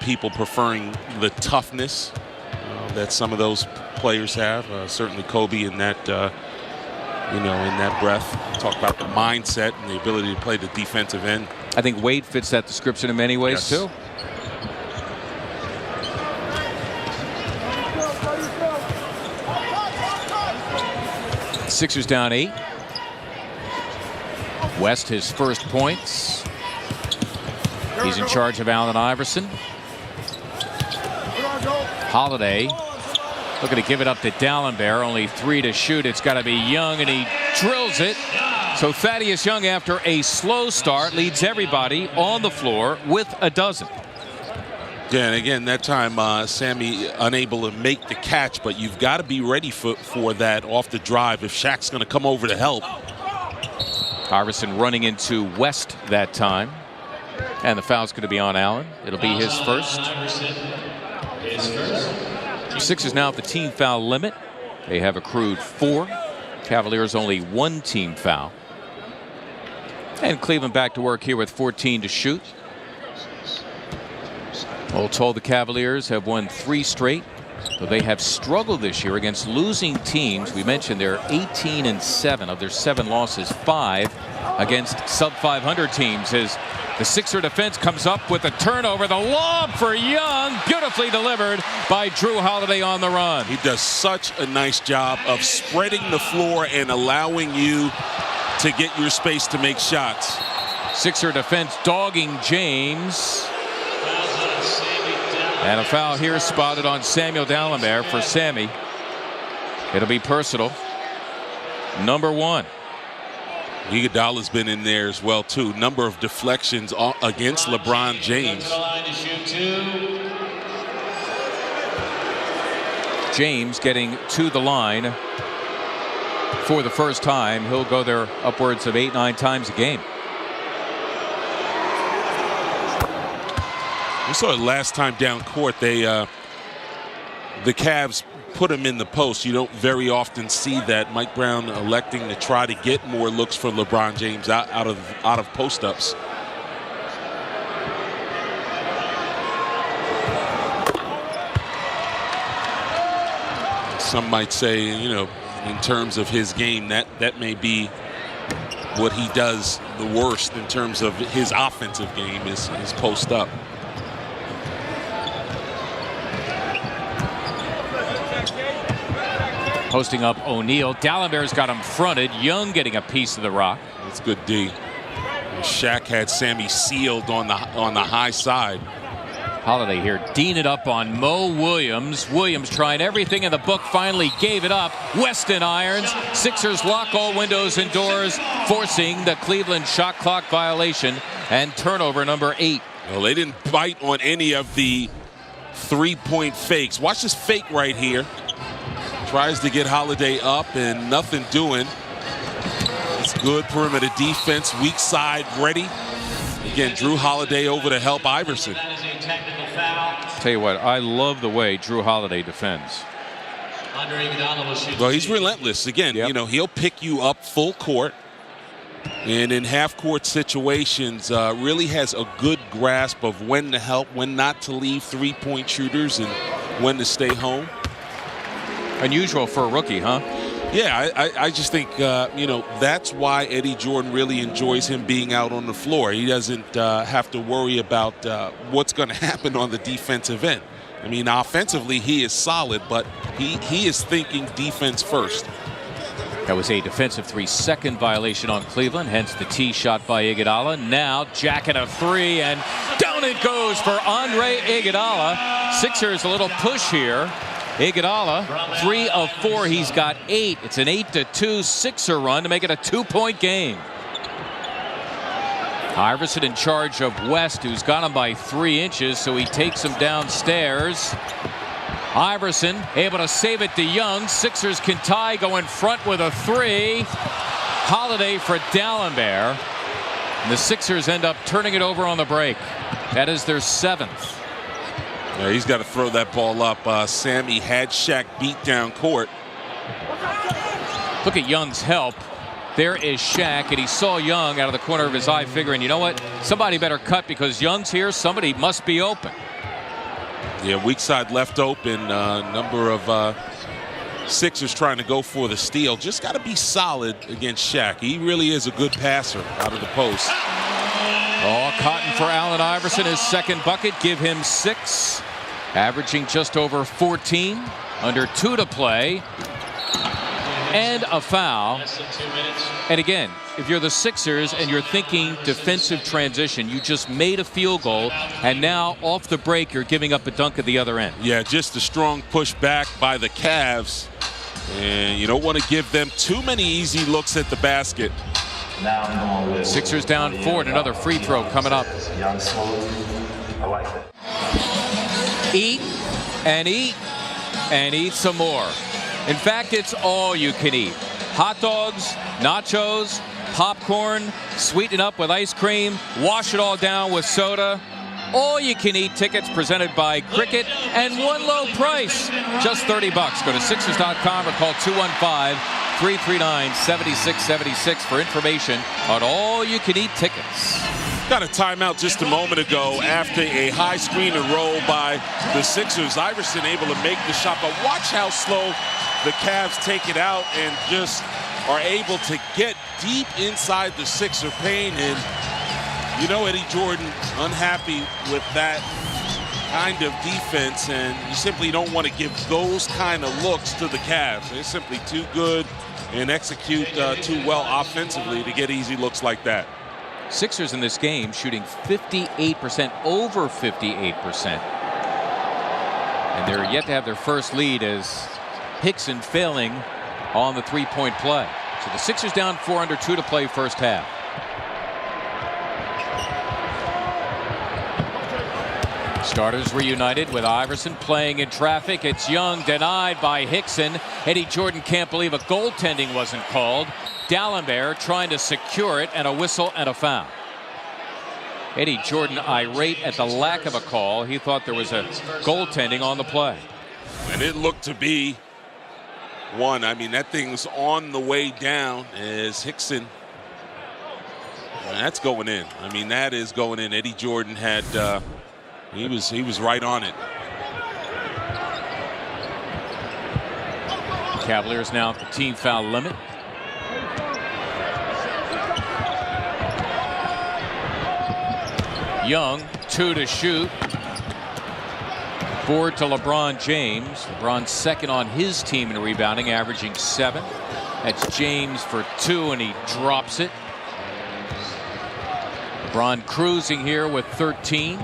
people preferring the toughness that some of those players have. Certainly Kobe in that, in that breath. Talk about the mindset and the ability to play the defensive end. I think Wade fits that description in many ways, too. Sixers down 8. West his first points. He's in charge of Allen Iverson. Holiday looking to give it up to Dallenberg. Only 3 to shoot. It's got to be Young, and he drills it. So Thaddeus Young, after a slow start, leads everybody on the floor with a dozen. Yeah, and again, that time Sammy unable to make the catch, but you've got to be ready for that off the drive if Shaq's going to come over to help. Iverson running into West that time. And the foul's going to be on Allen. It'll be his first. Sixers now at the team foul limit. They have accrued 4. Cavaliers only 1 team foul. And Cleveland back to work here with 14 to shoot. All told, the Cavaliers have won 3 straight, though they have struggled this year against losing teams. We mentioned they're 18-7 of their 7 losses, 5 against sub-500 teams. As the Sixer defense comes up with a turnover, the lob for Young, beautifully delivered by Drew Holiday on the run. He does such a nice job of spreading the floor and allowing you to get your space to make shots. Sixer defense dogging James. And a foul here spotted on Samuel Dallenberg for Sammy. It'll be personal. Number 1. Iguodala's been in there as well, too. Number of deflections against LeBron James. James getting to the line for the first time. He'll go there upwards of 8-9 times a game. We saw it last time down court. The Cavs put him in the post. You don't very often see that. Mike Brown electing to try to get more looks for LeBron James out of post-ups. Some might say, in terms of his game, that may be what he does the worst in terms of his offensive game is post-up. Posting up O'Neal. Dallenberg's got him fronted. Young getting a piece of the rock. That's good D. Shaq had Sammy sealed on the high side. Holiday here, D'ing it up on Mo Williams. Williams trying everything in the book, finally gave it up. Weston irons. Sixers lock all windows and doors, forcing the Cleveland shot clock violation and turnover number 8. Well, they didn't bite on any of the 3-point fakes. Watch this fake right here. Tries to get Holiday up and nothing doing. It's good perimeter defense, weak side ready. Again, Drew Holiday over to help Iverson. Tell you what, I love the way Drew Holiday defends. Well, he's relentless. Again, he'll pick you up full court. And in half-court situations, really has a good grasp of when to help, when not to leave three-point shooters, and when to stay home. Unusual for a rookie, huh? Yeah, I just think, that's why Eddie Jordan really enjoys him being out on the floor. He doesn't have to worry about what's going to happen on the defensive end. I mean, offensively, he is solid, but he is thinking defense first. That was a defensive 3-second violation on Cleveland, hence the tee shot by Iguodala. Now jacket a three, and down it goes for Andre Iguodala. Sixers a little push here. Iguodala, 3 of 4. He's got 8. It's an 8-2 Sixer run to make it a 2-point game. Iverson in charge of West, who's got him by 3 inches, so he takes him downstairs. Iverson able to save it to Young. Sixers can tie, go in front with a 3. Holiday for D'Alembert. And the Sixers end up turning it over on the break. That is their 7th. Yeah, he's got to throw that ball up. Sammy had Shaq beat down court. Look at Young's help. There is Shaq, and he saw Young out of the corner of his eye, figuring, you know what? Somebody better cut because Young's here. Somebody must be open. Yeah, weak side left open. Number of Sixers trying to go for the steal. Just got to be solid against Shaq. He really is a good passer out of the post. Oh, Cotton for Allen Iverson, his second bucket. Give him 6. Averaging just over 14. Under 2 to play. And a foul. And again, if you're the Sixers and you're thinking defensive transition, you just made a field goal, and now off the break you're giving up a dunk at the other end. Yeah, just a strong push back by the Cavs. And you don't want to give them too many easy looks at the basket. Sixers down 4, and another free throw coming up. Eat and eat and eat some more. In fact, it's all you can eat. Hot dogs, nachos, popcorn, sweeten up with ice cream, wash it all down with soda. All you can eat tickets presented by Cricket, and one low price, just $30. Go to Sixers.com or call 215-339-7676 for information on all you can eat tickets. Got a timeout just a moment ago after a high screen and roll by the Sixers. Iverson able to make the shot, but watch how slow the Cavs take it out and just are able to get deep inside the Sixer paint. And you know Eddie Jordan unhappy with that kind of defense, and you simply don't want to give those kind of looks to the Cavs. They're simply too good and execute too well offensively to get easy looks like that. Sixers in this game shooting 58%, over 58%. And they're yet to have their first lead as Hickson failing on the three-point play. So the Sixers down 4 under 2 to play first half. Starters reunited with Iverson playing in traffic. It's Young denied by Hickson. Eddie Jordan can't believe a goaltending wasn't called. D'Alembert trying to secure it, and a whistle and a foul. Eddie Jordan irate at the lack of a call. He thought there was a goaltending on the play. And it looked to be one. I mean, that thing's on the way down as Hickson. That's going in. I mean, that is going in. Eddie Jordan had he was right on it. Cavaliers now at the team foul limit. Young, 2 to shoot. Board to LeBron James. LeBron second on his team in rebounding, averaging 7. That's James for 2, and he drops it. LeBron cruising here with 13.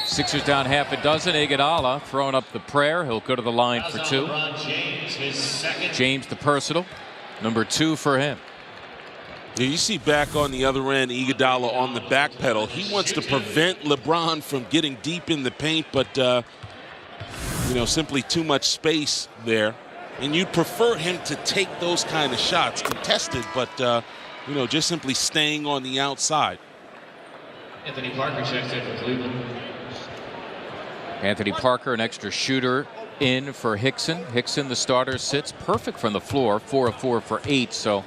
Sixers down half a dozen. Iguodala throwing up the prayer. He'll go to the line for 2. James the personal. Number 2 for him. Yeah, you see back on the other end, Iguodala on the back pedal. He wants to prevent LeBron from getting deep in the paint, but simply too much space there. And you'd prefer him to take those kind of shots, contested, but just simply staying on the outside. Anthony Parker checks in for Cleveland. Anthony Parker, an extra shooter in for Hickson. Hickson, the starter, sits perfect from the floor, 4 of 4 for 8. So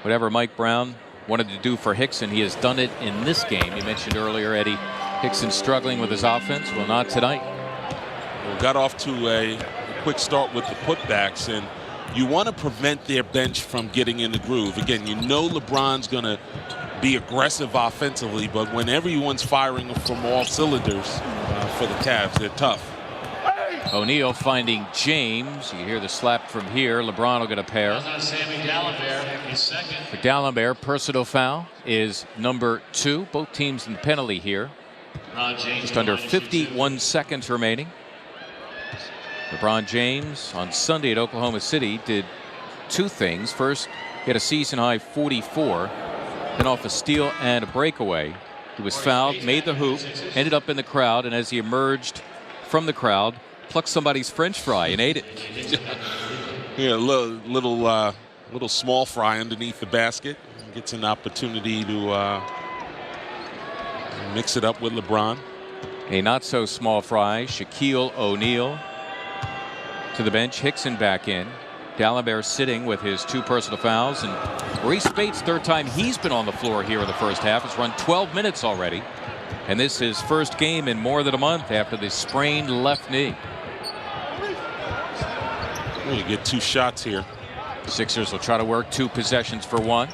whatever Mike Brown wanted to do for Hickson. He has done it in this game. You mentioned earlier, Eddie, Hickson struggling with his offense. Well, not tonight. Well, got off to a quick start with the putbacks, and you want to prevent their bench from getting in the groove. Again, you know LeBron's going to be aggressive offensively, but when everyone's firing from all cylinders for the Cavs, they're tough. O'Neal finding James. You hear the slap from here. LeBron will get a pair. For D'Alembert, personal foul is number 2. Both teams in the penalty here. Just under 51 seconds remaining. LeBron James on Sunday at Oklahoma City did 2 things. First, he had a season-high 44. Then off a steal and a breakaway. He was fouled, made the hoop, ended up in the crowd, and as he emerged from the crowd, plucked somebody's French fry and ate it. Yeah, little small fry underneath the basket. Gets an opportunity to mix it up with LeBron. A not so small fry, Shaquille O'Neal to the bench. Hickson back in. D'Alembert sitting with his 2 personal fouls, and Maurice Bates, 3rd time he's been on the floor here in the first half. Has run 12 minutes already, and this is his first game in more than a month after the sprained left knee. You get 2 shots here. Sixers will try to work 2 possessions for 1.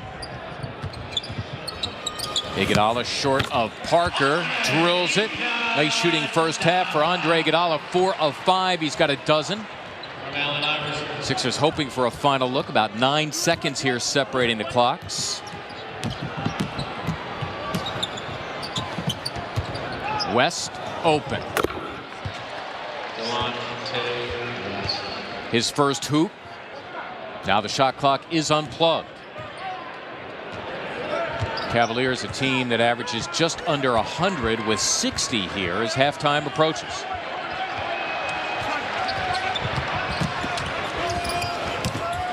Iguodala short of Parker, drills it. Nice shooting first half for Andre Iguodala, 4 of 5. He's got a dozen. Sixers hoping for a final look. About 9 seconds here separating the clocks. West open. His first hoop. Now the shot clock is unplugged. Cavaliers, a team that averages just under 100 with 60 here as halftime approaches.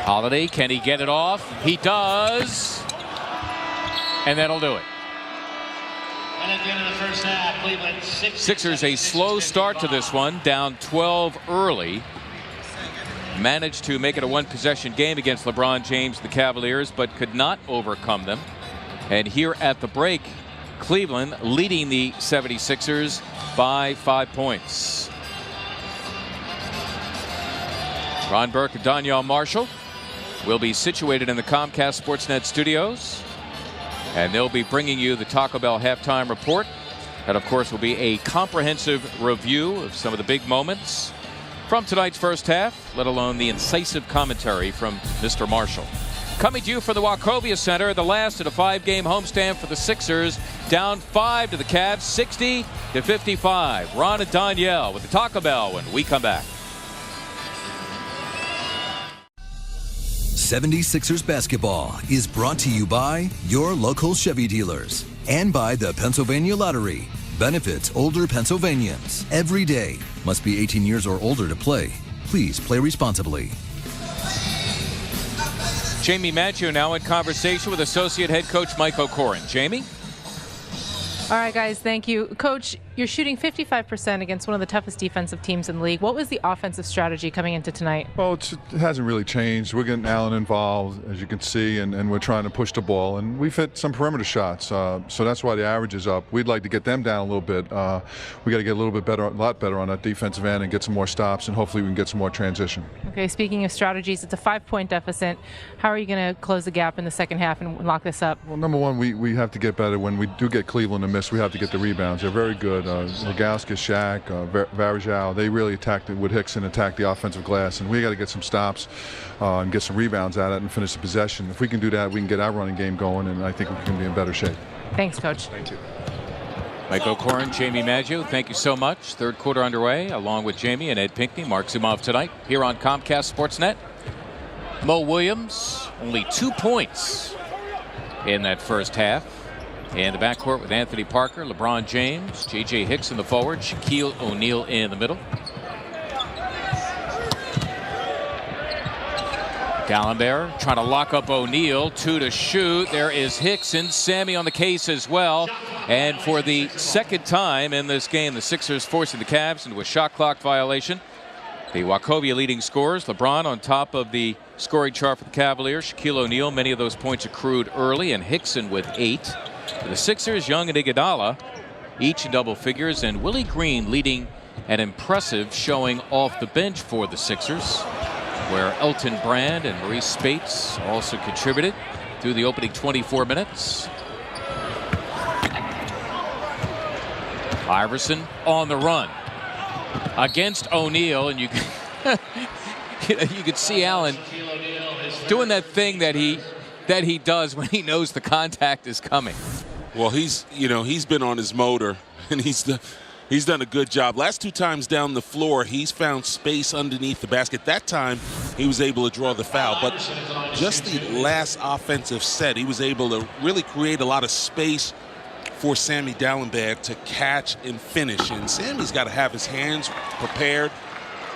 Holiday, can he get it off? He does. And that'll do it. And at the end of the first half, Cleveland Sixers a slow start to this one, down 12 early. Managed to make it a 1-possession game against LeBron James, the Cavaliers, but could not overcome them. And here at the break, Cleveland leading the 76ers by 5 points. Ron Burke and Donyell Marshall will be situated in the Comcast Sportsnet studios, and they'll be bringing you the Taco Bell halftime report. That, of course, will be a comprehensive review of some of the big moments from tonight's first half, let alone the incisive commentary from Mr. Marshall. Coming to you from the Wachovia Center, the last of the 5-game homestand for the Sixers, down 5 to the Cavs, 60-55. Ron and Donyell with the Taco Bell when we come back. 76ers basketball is brought to you by your local Chevy dealers and by the Pennsylvania Lottery. Benefits older Pennsylvanians every day. Must be 18 years or older to play. Please play responsibly. Jamie Maggio now in conversation with Associate Head Coach Mike O'Koren. Jamie? All right, guys, thank you. Coach, you're shooting 55% against one of the toughest defensive teams in the league. What was the offensive strategy coming into tonight? Well, it hasn't really changed. We're getting Allen involved, as you can see, and we're trying to push the ball. And we've hit some perimeter shots, so that's why the average is up. We'd like to get them down a little bit. We got to get a little bit better, a lot better on that defensive end and get some more stops, and hopefully we can get some more transition. Okay, speaking of strategies, it's a 5-point deficit. How are you going to close the gap in the second half and lock this up? Well, number one, we have to get better. When we do get Cleveland to miss, we have to get the rebounds. They're very good. Legowski, Shaq, Varejao, they really attacked it with Hickson, attacked the offensive glass, and we got to get some stops and get some rebounds at it and finish the possession. If we can do that, we can get our running game going, and I think we can be in better shape. Thanks, Coach. Thank you. Mike O'Koren, Jamie Maggio, thank you so much. Third quarter underway, along with Jamie and Ed Pinckney, Mark Zumov tonight here on Comcast Sportsnet. Mo Williams, only 2 points in that first half. And the backcourt with Anthony Parker, LeBron James, J.J. Hicks in the forward, Shaquille O'Neal in the middle. D'Alembert trying to lock up O'Neal, 2 to shoot. There is Hickson, Sammy on the case as well. And for the second time in this game, the Sixers forcing the Cavs into a shot clock violation. The Wachovia leading scorers. LeBron on top of the scoring chart for the Cavaliers. Shaquille O'Neal, many of those points accrued early, and Hickson with 8. For the Sixers, Young and Iguodala each in double figures, and Willie Green leading an impressive showing off the bench for the Sixers, where Elton Brand and Maurice Spates also contributed through the opening 24 minutes. Iverson on the run against O'Neal, and you could see Allen doing that thing that he does when he knows the contact is coming. Well, he's been on his motor, and he's done a good job. Last 2 times down the floor, he's found space underneath the basket. That time, he was able to draw the foul. But just the last offensive set, he was able to really create a lot of space for Sammy Dalembert to catch and finish. And Sammy's got to have his hands prepared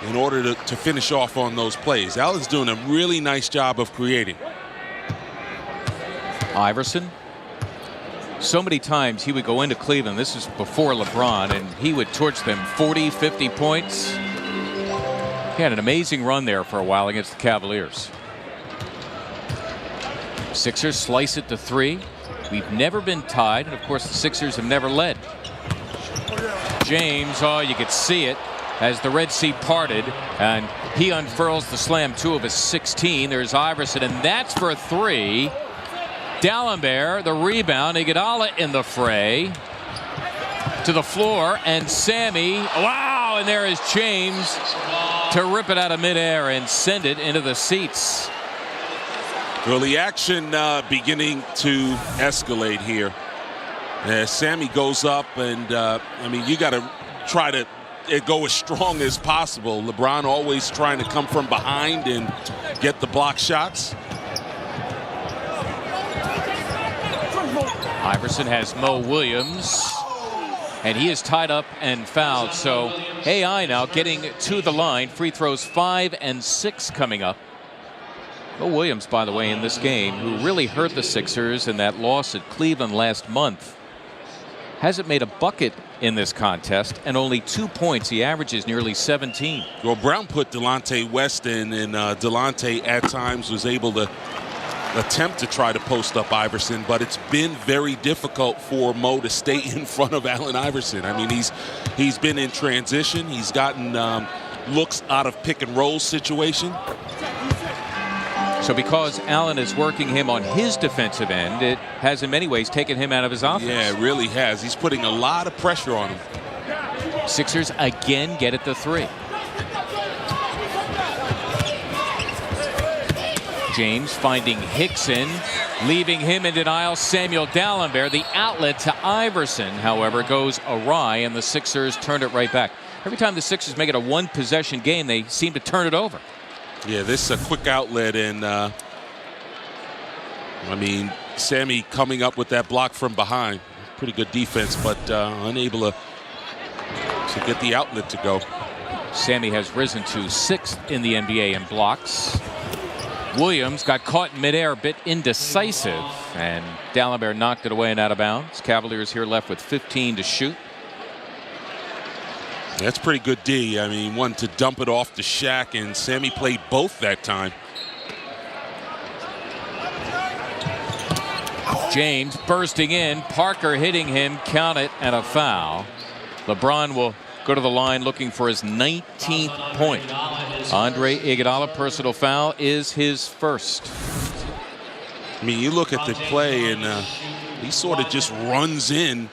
in order to finish off on those plays. Allen's doing a really nice job of creating. Iverson. So many times he would go into Cleveland, this is before LeBron, and he would torch them 40, 50 points. He had an amazing run there for a while against the Cavaliers. Sixers slice it to 3. We've never been tied, and of course the Sixers have never led. James, oh, you could see it as the Red Sea parted, and he unfurls the slam 2 of his 16. There's Iverson, and that's for 3. Dalembert, the rebound. Iguodala in the fray. To the floor, and Sammy. Wow, and there is James to rip it out of midair and send it into the seats. Well, the action beginning to escalate here. Sammy goes up, and I mean, you got to try to go as strong as possible. LeBron always trying to come from behind and get the block shots. Iverson has Mo Williams, and he is tied up and fouled. So AI now getting to the line. Free throws 5 and 6 coming up. Mo Williams, by the way, in this game, who really hurt the Sixers in that loss at Cleveland last month, hasn't made a bucket in this contest, and only 2 points. He averages nearly 17. Well, Brown put Delonte West in, and Delonte at times was able to attempt to try to post up Iverson, but it's been very difficult for Mo to stay in front of Allen Iverson. I mean, he's been in transition. He's gotten looks out of pick and roll situation. So because Allen is working him on his defensive end, it has in many ways taken him out of his offense. Yeah, it really has. He's putting a lot of pressure on him. Sixers again get it to 3. James finding Hickson, leaving him in denial. Samuel Dalembert, the outlet to Iverson, however, goes awry, and the Sixers turn it right back. Every time the Sixers make it a 1-possession game, they seem to turn it over. Yeah, this is a quick outlet, and I mean, Sammy coming up with that block from behind. Pretty good defense, but unable to get the outlet to go. Sammy has risen to 6th in the NBA in blocks. Williams got caught in midair, a bit indecisive, and Dalembert knocked it away and out of bounds. Cavaliers here left with 15 to shoot. That's pretty good D. I mean, one to dump it off to Shaq, and Sammy played both that time. James bursting in, Parker hitting him, count it, and a foul. LeBron will go to the line looking for his 19th point. Andre Iguodala, personal foul, is his first. I mean, you look at the play, and he sort of just runs in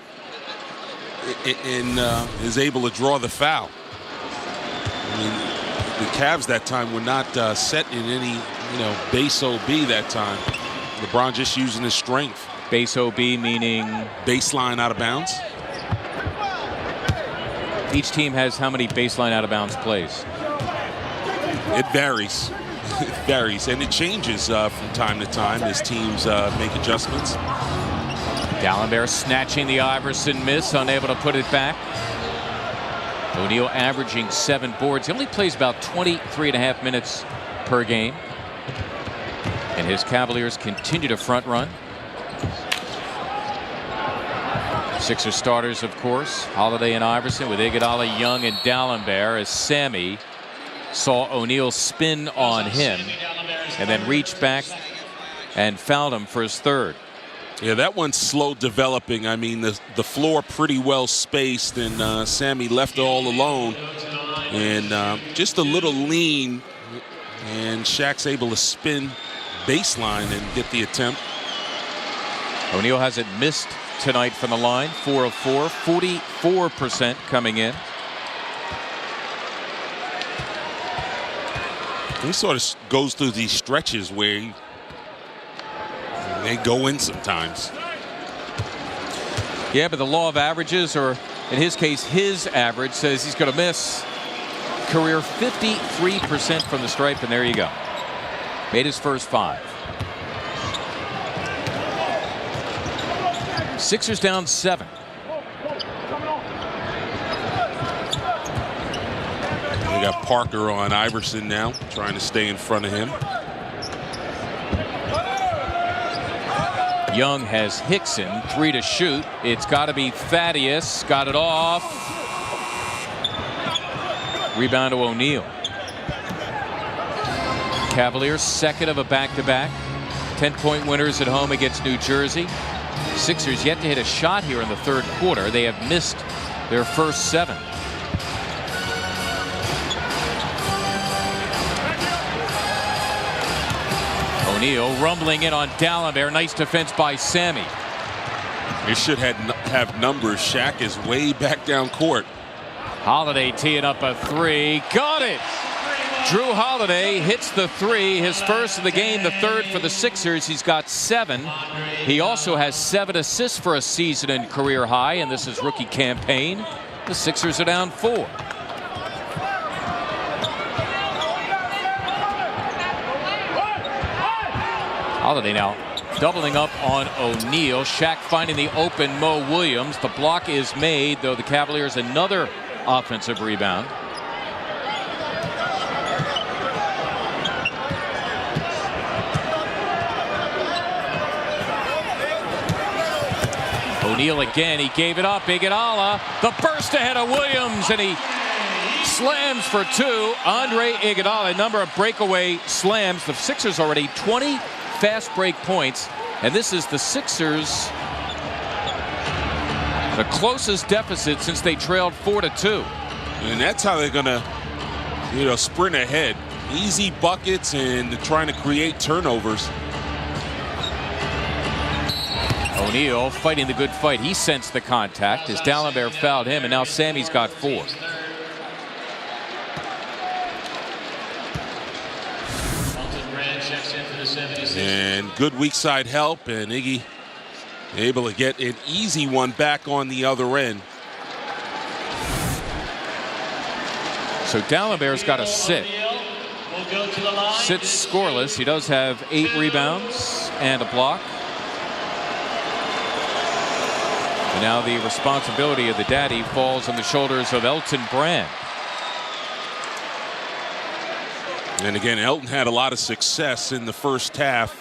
and is able to draw the foul. I mean, the Cavs that time were not set in any, base OB that time. LeBron just using his strength. Base OB meaning? Baseline out of bounds. Each team has how many baseline out of bounds plays? It varies. It varies, and it changes from time to time as teams make adjustments. Dalembert snatching the Iverson miss, unable to put it back. O'Neal averaging 7 boards. He only plays about 23.5 minutes per game. And his Cavaliers continue to front run. Sixers starters, of course, Holiday and Iverson, with Iguodala, Young, and Dalembert, as Sammy saw O'Neal spin on him and then reached back and fouled him for his third. Yeah, that one's slow developing. I mean, the floor pretty well spaced, and Sammy left all alone. And just a little lean, and Shaq's able to spin baseline and get the attempt. O'Neal hasn't missed tonight from the line. 4 of 4, 44% coming in. He sort of goes through these stretches where they go in sometimes. Yeah, but the law of averages, or in his case, his average, says he's going to miss. Career 53% from the stripe, and there you go. Made his first 5. Sixers down 7. We got Parker on Iverson now, trying to stay in front of him. Young has Hickson, 3 to shoot. It's got to be Thaddeus. Got it off. Rebound to O'Neal. Cavaliers, second of a back-to-back. 10-point winners at home against New Jersey. Sixers yet to hit a shot here in the third quarter. They have missed their first 7. O'Neal rumbling in on Dalembert. Nice defense by Sammy. It should have numbers. Shaq is way back down court. Holiday teeing up a 3. Got it. Drew Holiday hits the 3, his first of the game, the third for the Sixers. He's got 7. He also has 7 assists for a season and career high, and this is rookie campaign. The Sixers are down 4. Holiday now doubling up on O'Neal. Shaq finding the open Mo Williams. The block is made, though the Cavaliers another offensive rebound. O'Neal again. He gave it up. Iguodala. The burst ahead of Williams, and he slams for 2. Andre Iguodala, a number of breakaway slams. The Sixers already 20 fast break points, and this is the Sixers' the closest deficit since they trailed 4-2. And that's how they're gonna, sprint ahead. Easy buckets and trying to create turnovers. O'Neal fighting the good fight. He sensed the contact as Dalembert fouled him, and now Sammy's got 4. And good weak side help, and Iggy able to get an easy one back on the other end. So Dalembert's got to sit. Sits scoreless. He does have 8 rebounds and a block. And now the responsibility of the daddy falls on the shoulders of Elton Brand. And again, Elton had a lot of success in the first half.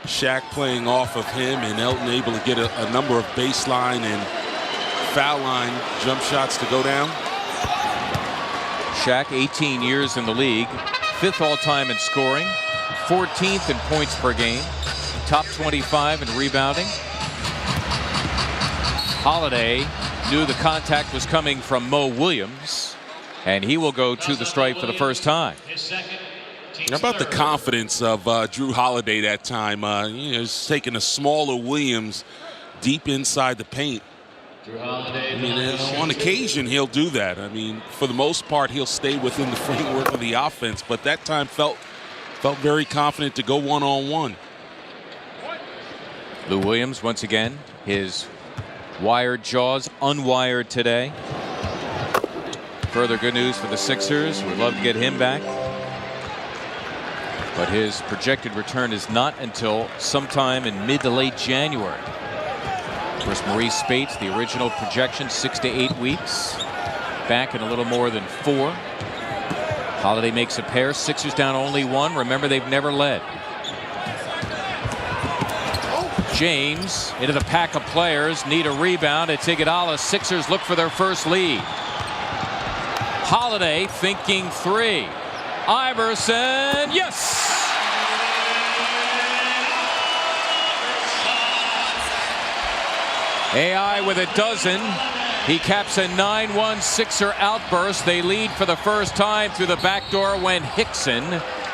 Shaq playing off of him, and Elton able to get a number of baseline and foul line jump shots to go down. Shaq, 18 years in the league, 5th all-time in scoring, 14th in points per game, top 25 in rebounding. Holiday knew the contact was coming from Mo Williams, and he will go to the stripe for the first time. How about the confidence of Drew Holiday that time? He's taking a smaller Williams deep inside the paint. I mean, on occasion, he'll do that. I mean, for the most part, he'll stay within the framework of the offense, but that time felt very confident to go one-on-one. Lou Williams, once again, his wired jaws unwired today. Further good news for the Sixers. We'd love to get him back, but his projected return is not until sometime in mid to late January. Of course, Maurice Spates, the original projection, 6 to 8 weeks. Back in a little more than 4. Holiday makes a pair. Sixers down only 1. Remember, they've never led. James into the pack of players. Need a rebound. It's Iguodala. Sixers look for their first lead. Holiday thinking 3. Iverson, yes! AI with a dozen. He caps a 9-1 Sixer outburst. They lead for the first time through the back door when Hickson.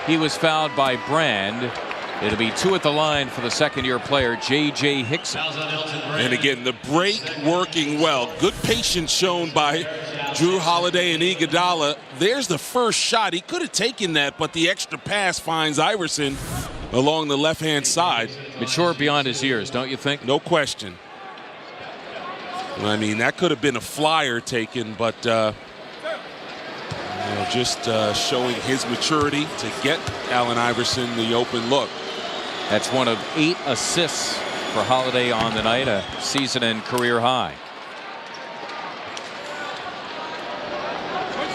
He was fouled by Brand. It'll be 2 at the line for the second-year player, J.J. Hickson. And again, the break working well. Good patience shown by Drew Holiday and Iguodala. There's the first shot. He could have taken that, but the extra pass finds Iverson along the left-hand side. Mature beyond his years, don't you think? No question. I mean, that could have been a flyer taken, but just showing his maturity to get Allen Iverson the open look. That's one of 8 assists for Holiday on the night, a season and career high.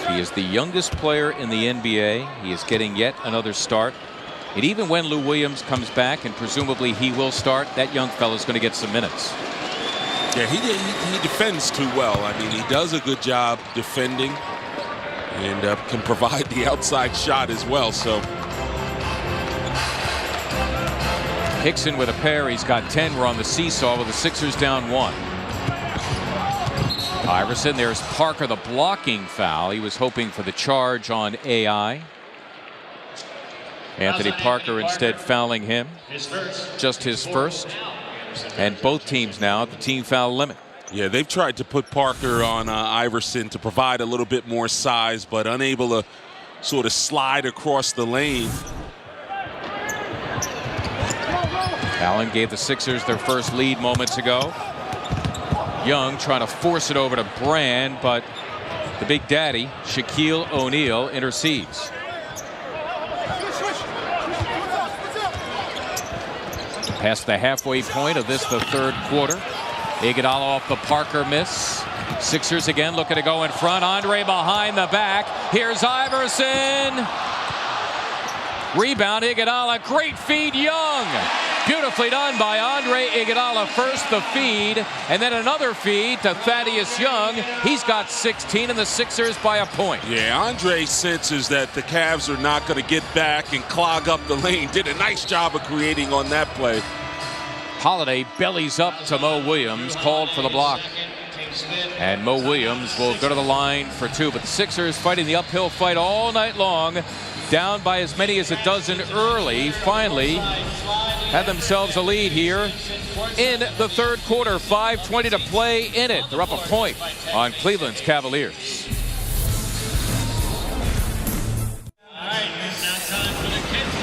He is the youngest player in the NBA. He is getting yet another start. And even when Lou Williams comes back, and presumably he will start, that young fella's going to get some minutes. Yeah, he defends too well. I mean, he does a good job defending and can provide the outside shot as well. So Hickson with a pair. He's got 10. We're on the seesaw with the Sixers down 1. Iverson, there's Parker, the blocking foul. He was hoping for the charge on AI. Anthony Parker instead fouling him. Just his first. And both teams now at the team foul limit. Yeah, they've tried to put Parker on Iverson to provide a little bit more size, but unable to sort of slide across the lane. Allen gave the Sixers their first lead moments ago. Young trying to force it over to Brand, but the big daddy, Shaquille O'Neal, intercedes. Past the halfway point of this, the third quarter. Iguodala off the Parker miss. Sixers again looking to go in front. Andre behind the back. Here's Iverson. Rebound, Iguodala. Great feed, Young. Beautifully done by Andre Iguodala. First the feed, and then another feed to Thaddeus Young. He's got 16, and the Sixers by a point. Yeah, Andre senses that the Cavs are not going to get back and clog up the lane. Did a nice job of creating on that play. Holiday bellies up to Mo Williams, called for the block. And Mo Williams will go to the line for 2, but the Sixers fighting the uphill fight all night long. Down by as many as a dozen early. Finally had themselves a lead here in the third quarter. 5:20 to play in it. They're up a point on Cleveland's Cavaliers.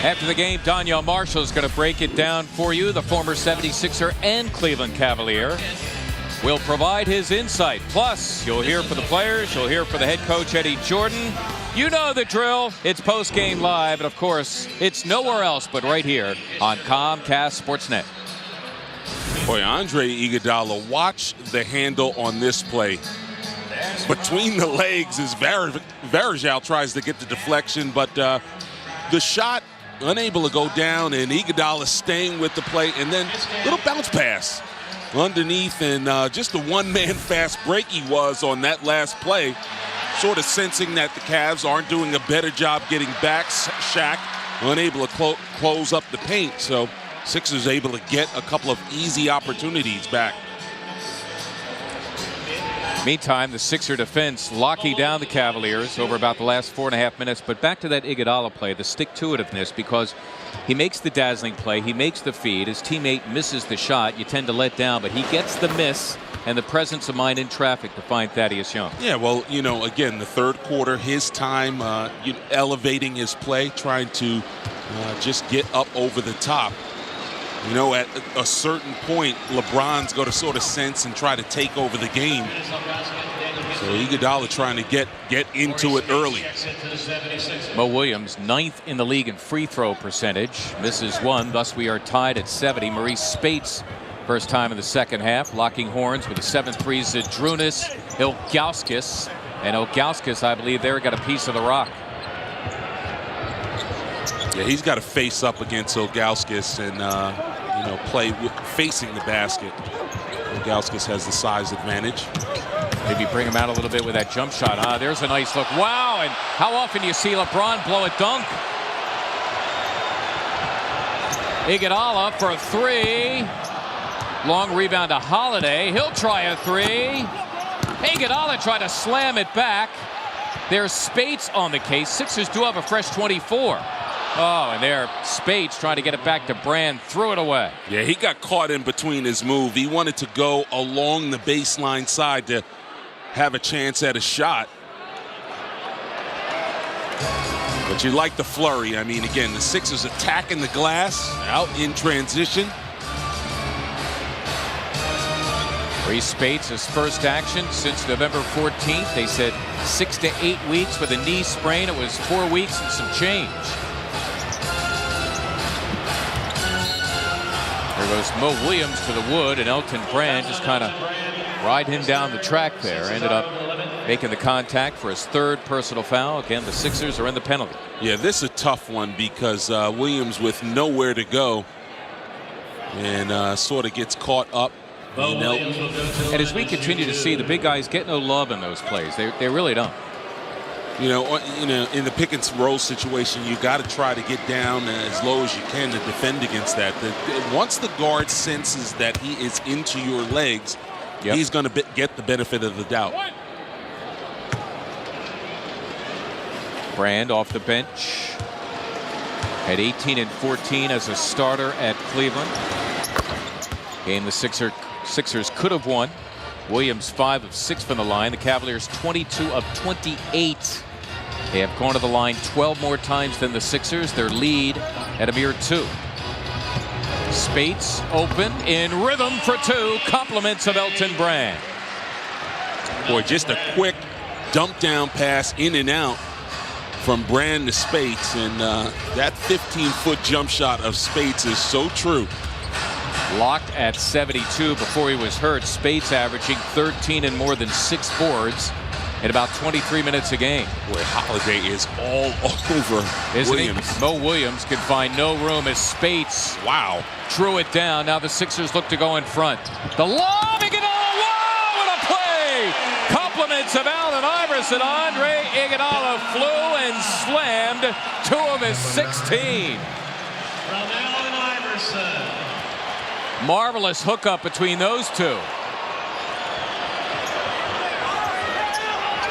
After the game, Donyell Marshall is going to break it down for you. The former 76er and Cleveland Cavalier will provide his insight. Plus, you'll hear from the players, you'll hear from the head coach, Eddie Jordan. You know the drill. It's post-game live, and of course, it's nowhere else but right here on Comcast Sportsnet. Boy, Andre Iguodala, watch the handle on this play. Between the legs as Varejao tries to get the deflection, but the shot unable to go down, and Iguodala staying with the play, and then little bounce pass underneath, and just the one-man fast break he was on that last play. Sort of sensing that the Cavs aren't doing a better job getting back. Shaq unable to close up the paint, so Sixers able to get a couple of easy opportunities back. Meantime, the Sixer defense locking down the Cavaliers over about the last 4.5 minutes. But back to that Iguodala play, the stick-to-itiveness, because he makes the dazzling play, he makes the feed, his teammate misses the shot, you tend to let down, but he gets the miss and the presence of mind in traffic to find Thaddeus Young. Yeah, well, you know, again, the third quarter, his time elevating his play, trying to just get up over the top. You know, at a certain point, LeBron's going to sort of sense and try to take over the game. So Iguodala trying to get into it early. Mo Williams, 9th in the league in free throw percentage. Misses 1, thus we are tied at 70. Maurice Spates, first time in the second half, locking horns with the 7th free. Zydrunas Ilgauskas. And Ilgauskas, I believe, there got a piece of the rock. Yeah, he's got to face up against Ilgauskas and, play facing the basket. Ilgauskas has the size advantage. Maybe bring him out a little bit with that jump shot. There's a nice look. Wow, and how often do you see LeBron blow a dunk? Iguodala for a three. Long rebound to Holiday. He'll try a three. Iguodala tried to slam it back. There's Spates on the case. Sixers do have a fresh 24. Oh, and there, Spates trying to get it back to Brand. Threw it away. Yeah, he got caught in between his move. He wanted to go along the baseline side to have a chance at a shot. But you like the flurry. I mean, again, the Sixers attacking the glass out in transition. Reese Spates, his first action since November 14th. They said 6 to 8 weeks with a knee sprain. It was 4 weeks and some change. There goes Mo Williams to the wood, and Elton Brand just kind of ride him down the track there. Ended up making the contact for his third personal foul. Again, the Sixers are in the penalty. Yeah, this is a tough one because Williams with nowhere to go and sort of gets caught up. And as we continue to see, the big guys get no love in those plays. They really don't. You know, in the pick and roll situation, you got to try to get down as low as you can to defend against that. Once the guard senses that he is into your legs, he's going to get the benefit of the doubt. Brand off the bench at 18 and 14 as a starter at Cleveland. Game the Sixers could have won. Williams 5 of 6 from the line. The Cavaliers 22 of 28. They have gone to the line 12 more times than the Sixers. Their lead at a mere 2. Spates open in rhythm for 2. Compliments of Elton Brand. Boy, just a quick dump down pass in and out from Brand to Spates, and that 15-foot jump shot of Spates is so true. Locked at 72 before he was hurt. Spates averaging 13 and more than 6 boards in about 23 minutes a game. Boy, Holiday is all over Williams. Mo Williams can find no room as Spates drew it down. Now the Sixers look to go in front. The lob, Iguodala, wow, what a play! Compliments of Allen Iverson. Andre Iguodala flew and slammed 2 of his 16. From Allen Iverson. Marvelous hookup between those two.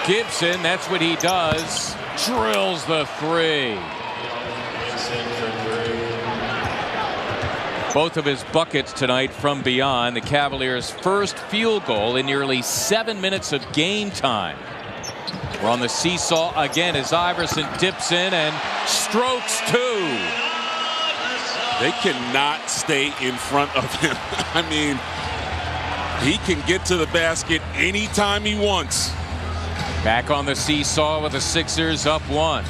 Gibson, that's what he does. Drills the 3. Both of his buckets tonight from beyond. The Cavaliers' first field goal in nearly 7 minutes of game time. We're on the seesaw again as Iverson dips in and strokes 2. They cannot stay in front of him. I mean, he can get to the basket anytime he wants. Back on the seesaw with the Sixers up 1.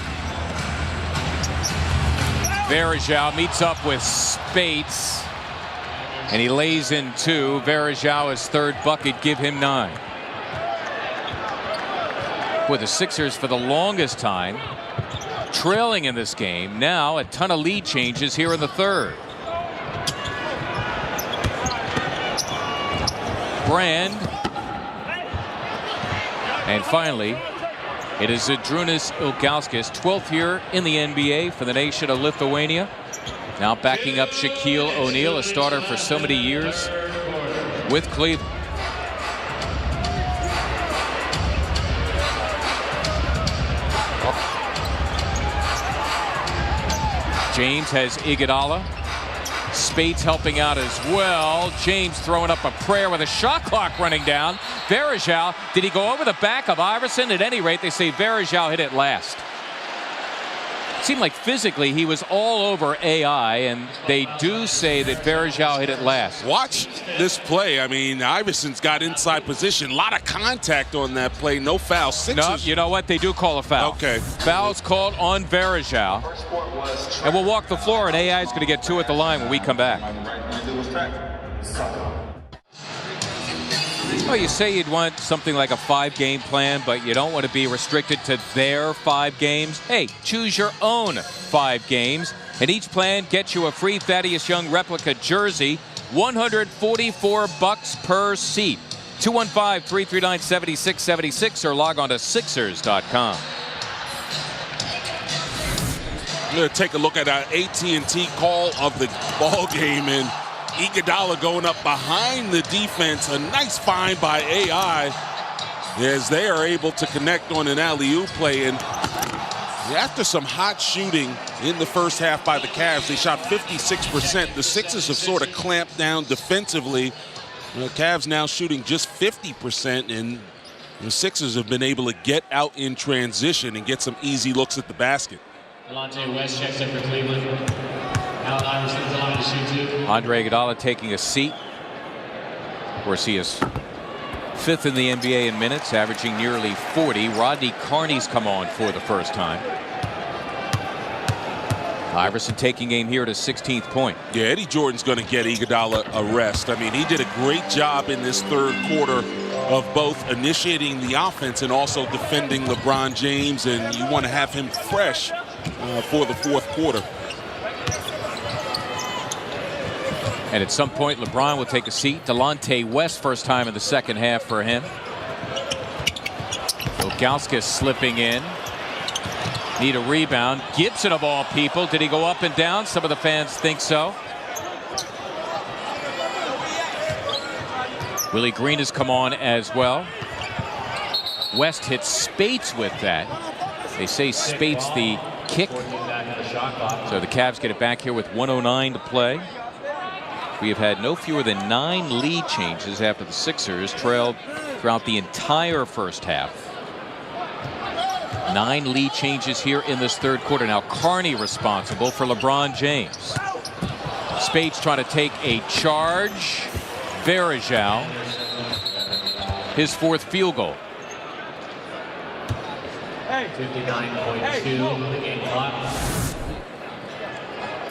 Varejao meets up with Spates, and he lays in 2. Varejao, his third bucket, give him 9. With the Sixers for the longest time trailing in this game. Now a ton of lead changes here in the third. Brand. And finally, it is Zydrunas Ilgauskas, 12th year in the NBA for the nation of Lithuania. Now backing up Shaquille O'Neal, a starter for so many years with Cleveland. James has Iguodala. Spates helping out as well. James throwing up a prayer with a shot clock running down. Varejao, did he go over the back of Iverson? At any rate, they say Varejao hit it last. It seemed like physically he was all over AI, and they do say that Varejao hit it last. Watch this play. I mean, Iverson's got inside position. A lot of contact on that play. No foul. No, you know what? They do call a foul. Okay. Foul's called on Varejao. And we'll walk the floor, and AI is going to get 2 at the line when we come back. Well, you say you'd want something like a 5-game plan, but you don't want to be restricted to their 5 games. Hey, choose your own 5 games, and each plan gets you a free Thaddeus Young replica jersey, $144 per seat. 215-339-7676 or log on to Sixers.com. We're going to take a look at our AT&T call of the ball game, and Iguodala going up behind the defense. A nice find by AI as they are able to connect on an alley-oop play. And after some hot shooting in the first half by the Cavs, they shot 56%. The Sixers have sort of clamped down defensively. The Cavs now shooting just 50%, and the Sixers have been able to get out in transition and get some easy looks at the basket. Delonte West checks in for Cleveland. Allen Iverson's the line to shoot two. Andre Iguodala taking a seat. Of course, he is 5th in the NBA in minutes, averaging nearly 40. Rodney Carney's come on for the first time. Iverson taking aim here at his 16th point. Yeah, Eddie Jordan's going to get Iguodala a rest. I mean, he did a great job in this third quarter of both initiating the offense and also defending LeBron James, and you want to have him fresh for the fourth quarter. And at some point, LeBron will take a seat. Delonte West, first time in the second half for him. Ilgauskas slipping in. Need a rebound. Gibson of all people. Did he go up and down? Some of the fans think so. Willie Green has come on as well. West hits Spates with that. They say Spates the kick. So the Cavs get it back here with 1:09 to play. We have had no fewer than 9 lead changes after the Sixers trailed throughout the entire first half. 9 lead changes here in this third quarter. Now Carney responsible for LeBron James. Spates trying to take a charge. Varejao, his 4th field goal. 59.2 the game clock.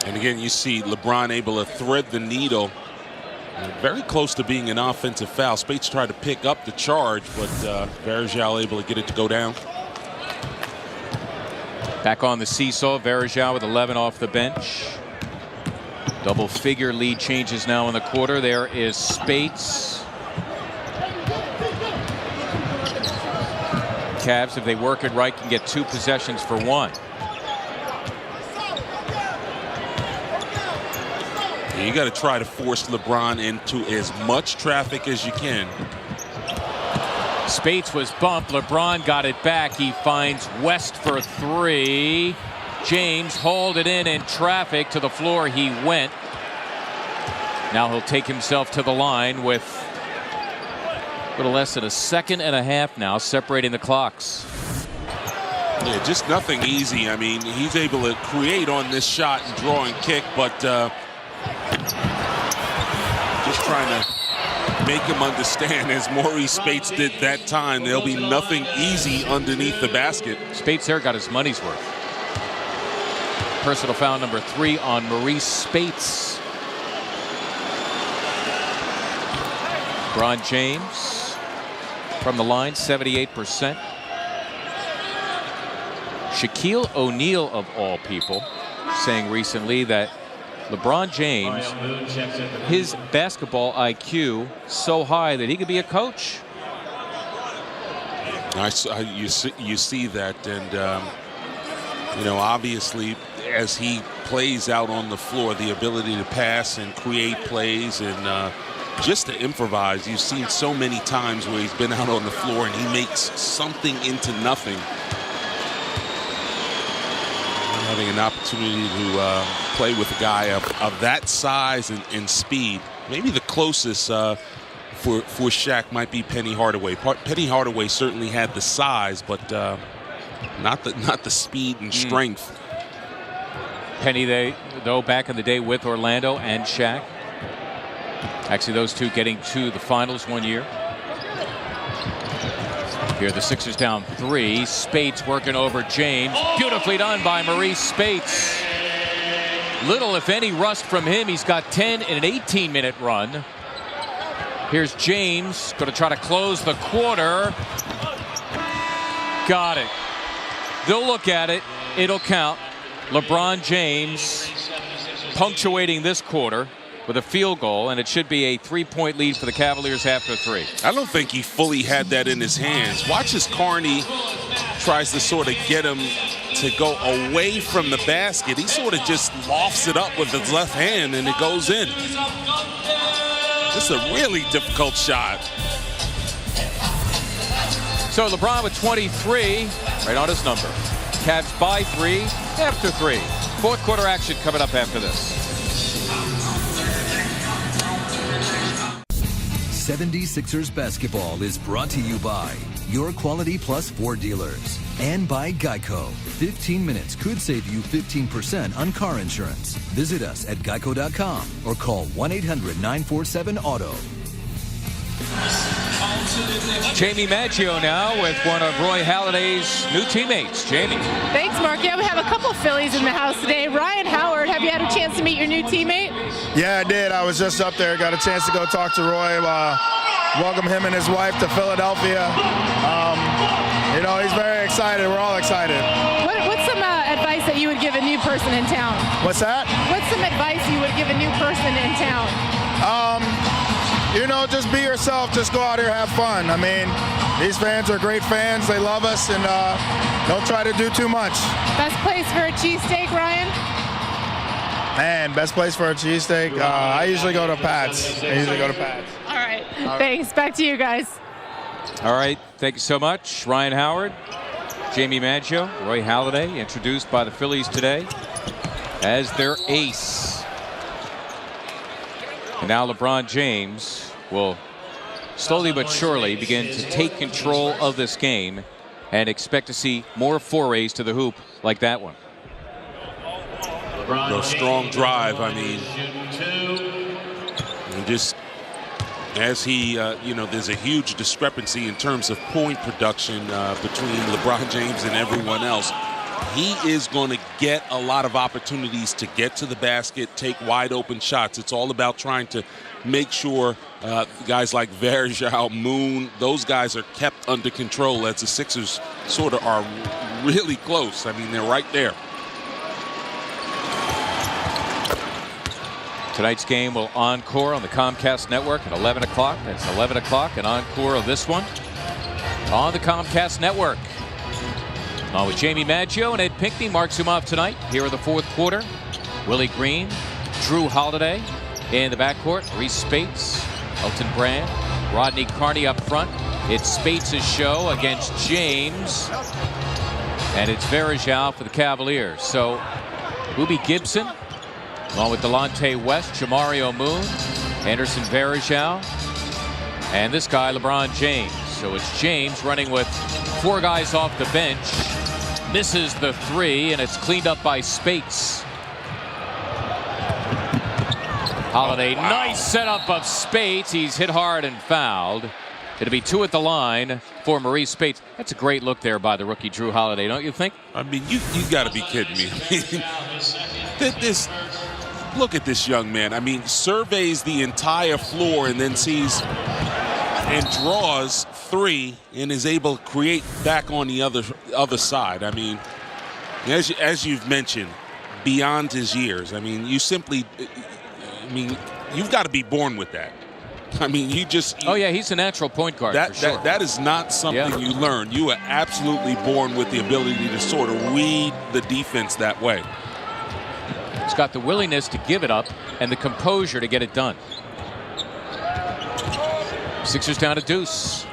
And again, you see LeBron able to thread the needle. Very close to being an offensive foul. Spates tried to pick up the charge, but Varejao able to get it to go down. Back on the seesaw, Varejao with 11 off the bench. Double-figure lead changes now in the quarter. There is Spates. Cavs, if they work it right, can get 2 possessions for 1. You got to try to force LeBron into as much traffic as you can. Spates was bumped. LeBron got it back. He finds West for 3. James hauled it in traffic. To the floor he went. Now he'll take himself to the line with a little less than a second and a half now separating the clocks. Yeah, just nothing easy. I mean, he's able to create on this shot and draw and kick, but just trying to make him understand, as Maurice Spates did that time, there'll be nothing easy underneath the basket. Spates there got his money's worth. Personal foul number 3 on Maurice Spates. LeBron James from the line, 78%. Shaquille O'Neal, of all people, saying recently that LeBron James, his basketball IQ so high that he could be a coach. You see that, and you know, obviously, as he plays out on the floor, the ability to pass and create plays and just to improvise. You've seen so many times where he's been out on the floor and he makes something into nothing. Having an opportunity to play with a guy of that size and speed. Maybe the closest for Shaq might be Penny Hardaway. Penny Hardaway certainly had the size, but not the speed and strength. Penny, though, back in the day with Orlando and Shaq. Actually, those two getting to the finals one year. Here the Sixers down 3. Spates working over James. Beautifully done by Maurice Spates. Little, if any, rust from him. He's got 10 in an 18-minute run. Here's James, going to try to close the quarter. Got it. They'll look at it. It'll count. LeBron James punctuating this quarter. with a field goal, and it should be a 3-point lead for the Cavaliers after 3. I don't think he fully had that in his hands. Watch as Carney tries to sort of get him to go away from the basket. He sort of just lofts it up with his left hand, and it goes in. This is a really difficult shot. So LeBron with 23, right on his number. Cavs by 3 after 3. Fourth quarter action coming up after this. 76ers basketball is brought to you by your Quality Plus Ford dealers and by Geico. 15 minutes could save you 15% on car insurance. Visit us at geico.com or call 1-800-947-AUTO. Jamie Maggio now with one of Roy Halladay's new teammates. Jamie. Thanks, Mark. Yeah, we have a couple Phillies in the house today. Ryan Howard, have you had a chance to meet your new teammate? Yeah, I did. I was just up there. Got a chance to go talk to Roy. Welcome him and his wife to Philadelphia. He's very excited. We're all excited. What's some advice that you would give a new person in town? What's that? What's some advice you would give a new person in town? Just be yourself. Just go out here, have fun. I mean, these fans are great fans. They love us, and don't try to do too much. Best place for a cheesesteak, Ryan? Man, best place for a cheesesteak? I usually go to Pat's. All right. Thanks. Back to you guys. All right. Thank you so much. Ryan Howard, Jamie Maggio, Roy Halladay, introduced by the Phillies today as their ace. And now LeBron James will slowly but surely begin to take control of this game and expect to see more forays to the hoop like that one. A strong drive. I mean, just as he, there's a huge discrepancy in terms of point production between LeBron James and everyone else. He is going to get a lot of opportunities to get to the basket, take wide open shots. It's all about trying to make sure guys like Varejao, Moon, those guys are kept under control as the Sixers sort of are really close. I mean, they're right there. Tonight's game will encore on the Comcast network at 11 o'clock. That's 11 o'clock, an encore of this one on the Comcast network. On with Jamie Maggio and Ed Pinckney, Mark Zumoff tonight. Here in the fourth quarter, Willie Green, Drew Holiday in the backcourt, Reese Spates, Elton Brand, Rodney Carney up front. It's Spates' show against James, and it's Varejao for the Cavaliers. So, Boobie Gibson, along with Delonte West, Jamario Moon, Anderson Varejao, and this guy, LeBron James. So it's James running with 4 guys off the bench. Misses the 3, and it's cleaned up by Spates. Holiday, nice setup of Spates. He's hit hard and fouled. It'll be 2 at the line for Maurice Spates. That's a great look there by the rookie Drew Holiday, don't you think? I mean, you got to be kidding me. Look at this young man. I mean, surveys the entire floor and then sees and draws 3 and is able to create back on the other side. I mean, as you've mentioned, beyond his years. I mean, you've got to be born with that. I mean, oh yeah, he's a natural point guard. For sure. That is not something you learn. You are absolutely born with the ability to sort of read the defense that way. He's got the willingness to give it up and the composure to get it done. Sixers down to deuce.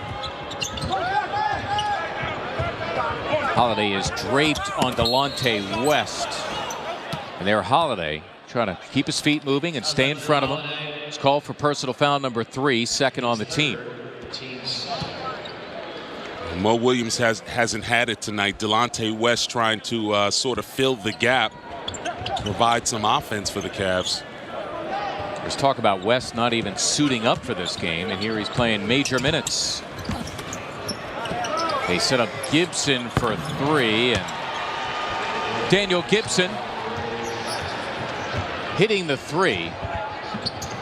Holiday is draped on Delonte West. And there Holiday trying to keep his feet moving and stay in front of him. He's called for personal foul number 3, second on the team. Mo Williams hasn't had it tonight. Delonte West trying to sort of fill the gap, provide some offense for the Cavs. There's talk about West not even suiting up for this game, and here he's playing major minutes. They set up Gibson for 3, and Daniel Gibson hitting the 3.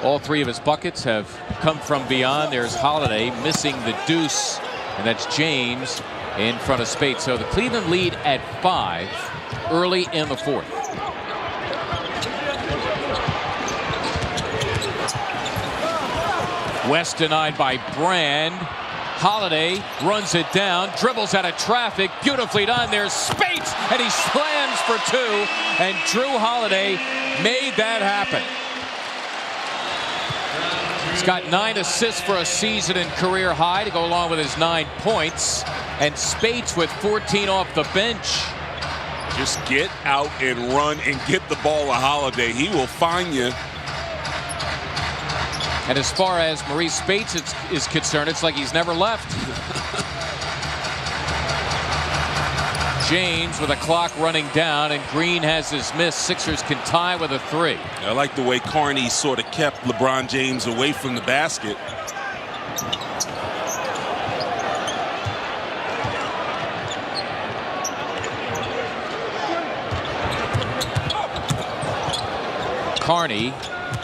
All 3 of his buckets have come from beyond. There's Holiday missing the deuce, and that's James in front of Spates. So the Cleveland lead at 5 early in the fourth. West denied by Brand. Holiday runs it down, dribbles out of traffic, beautifully done. There's Spates, and he slams for two, and Drew Holiday made that happen. He's got 9 assists for a season and career high to go along with his 9 points, and Spates with 14 off the bench. Just get out and run and get the ball to Holiday. He will find you. And as far as Maurice Spates is concerned, it's like he's never left. James with a clock running down, and Green has his miss. Sixers can tie with a 3. I like the way Carney sort of kept LeBron James away from the basket. Carney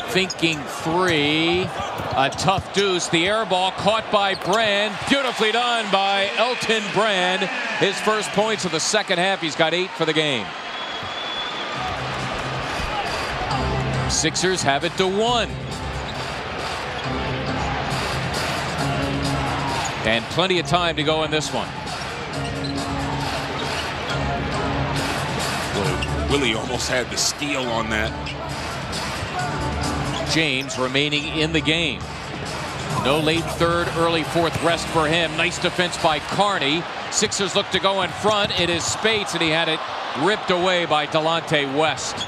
thinking 3. A tough deuce. The air ball caught by Brand. Beautifully done by Elton Brand. His first points of the second half. He's got 8 for the game. Sixers have it to 1. And plenty of time to go in this one. Well, Willie almost had the steal on that. James remaining in the game. No late third, early fourth rest for him. Nice defense by Carney. Sixers look to go in front. It is Spates, and he had it ripped away by Delonte West.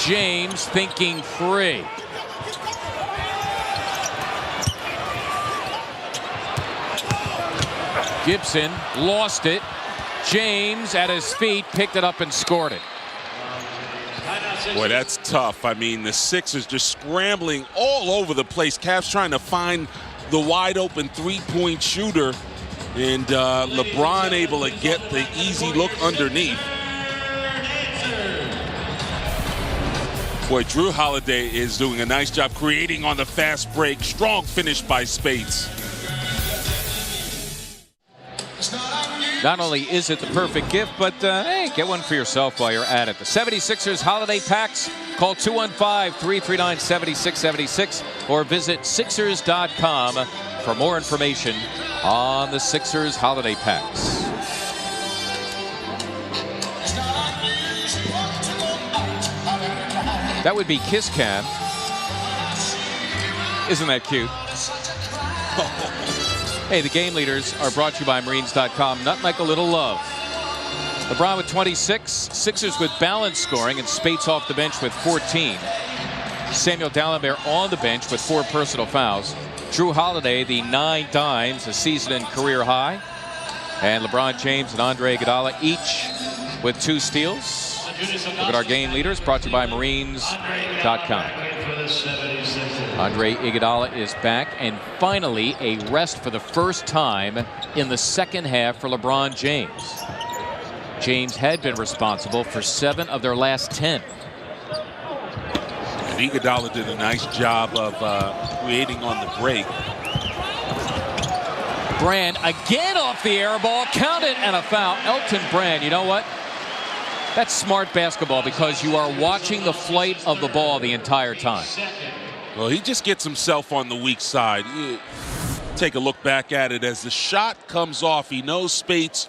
James thinking 3. Gibson lost it. James at his feet picked it up and scored it. Boy, that's tough. I mean, the Sixers just scrambling all over the place. Cavs trying to find the wide open three-point shooter, and LeBron able to get the easy look underneath. Boy, Drew Holiday is doing a nice job creating on the fast break. Strong finish by Spates. Not only is it the perfect gift, but hey, get one for yourself while you're at it. The 76ers holiday packs. Call 215-339-7676 or visit Sixers.com for more information on the Sixers holiday packs. That would be Kiss Cam. Isn't that cute? Hey, the game leaders are brought to you by Marines.com. Nothing like a little love. LeBron with 26. Sixers with balanced scoring, and Spates off the bench with 14. Samuel Dalembert on the bench with 4 personal fouls. Drew Holiday, the 9 dimes, a season and career high. And LeBron James and Andre Iguodala each with 2 steals. Look at our game leaders, brought to you by Marines.com. Andre Iguodala is back, and finally a rest for the first time in the second half for LeBron James. James had been responsible for 7 of their last 10. And Iguodala did a nice job of creating on the break. Brand again off the air ball, count it, and a foul. Elton Brand, you know what? That's smart basketball because you are watching the flight of the ball the entire time. Well, he just gets himself on the weak side. You take a look back at it. As the shot comes off, he knows Spates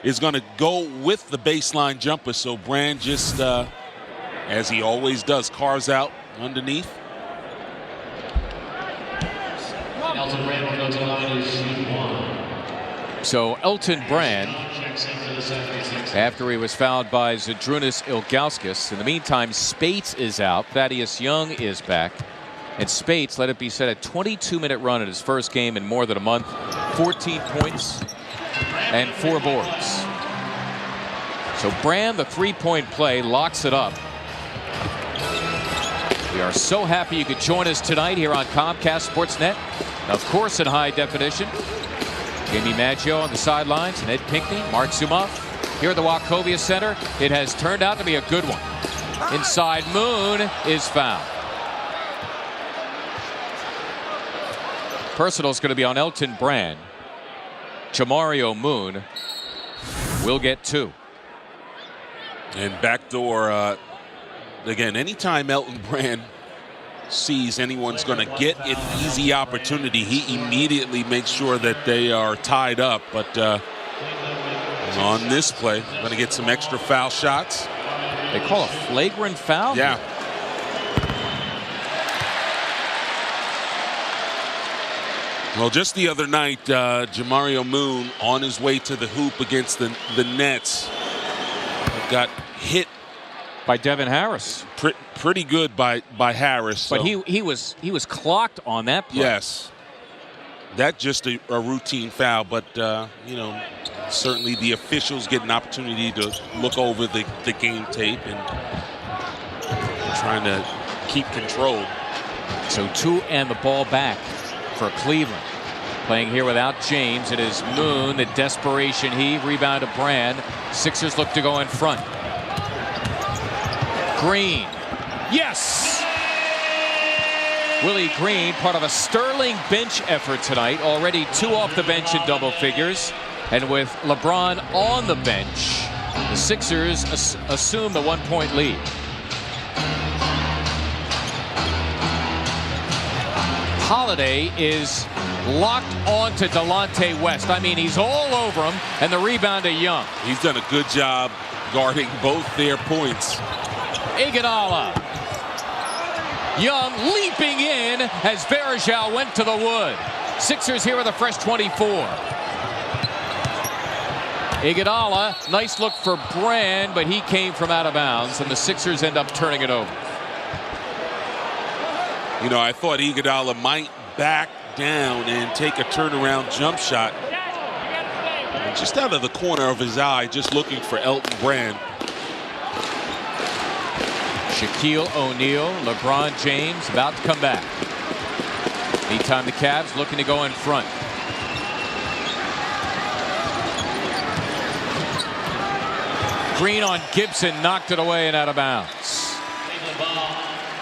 is going to go with the baseline jumper. So Brand just, as he always does, carves out underneath. Elton Brand will go to the line to shoot 1. So Elton Brand, after he was fouled by Zydrunas Ilgauskas. In the meantime, Spates is out. Thaddeus Young is back. And Spates, let it be said, a 22-minute run in his first game in more than a month. 14 points and 4 boards. So Brand, the 3-point play, locks it up. We are so happy you could join us tonight here on Comcast Sportsnet. Of course, in high definition. Jamie Maggio on the sidelines, and Ed Pinckney, Mark Sumoff here at the Wachovia Center. It has turned out to be a good one. Inside, Moon is fouled. Personal is going to be on Elton Brand. Jamario Moon will get 2. And backdoor, again, anytime Elton Brand sees anyone's going to get an easy opportunity, he immediately makes sure that they are tied up. But on this play, going to get some extra foul shots. They call a flagrant foul? Yeah. Well, just the other night, Jamario Moon on his way to the hoop against the Nets got hit by Devin Harris. Pretty good by Harris. But so. he was clocked on that play. Yes. That's just a routine foul, but you know, certainly the officials get an opportunity to look over the game tape and trying to keep control. So 2 and the ball back for Cleveland. Playing here without James. It is Moon, the desperation heave, rebound to Brand. Sixers look to go in front. Green. Yes! Willie Green, part of a sterling bench effort tonight. Already 2 off the bench in double figures. And with LeBron on the bench, the Sixers assume the 1-point lead. Holiday is locked on to Delonte West. I mean, he's all over him, and the rebound to Young. He's done a good job guarding both their points. Iguodala. Young leaping in as Varejao went to the wood. Sixers here with a fresh 24. Iguodala, nice look for Brand, but he came from out of bounds, and the Sixers end up turning it over. You know, I thought Iguodala might back down and take a turnaround jump shot. And just out of the corner of his eye, just looking for Elton Brand. Shaquille O'Neal, LeBron James about to come back. Meantime, the Cavs looking to go in front. Green on Gibson, knocked it away and out of bounds.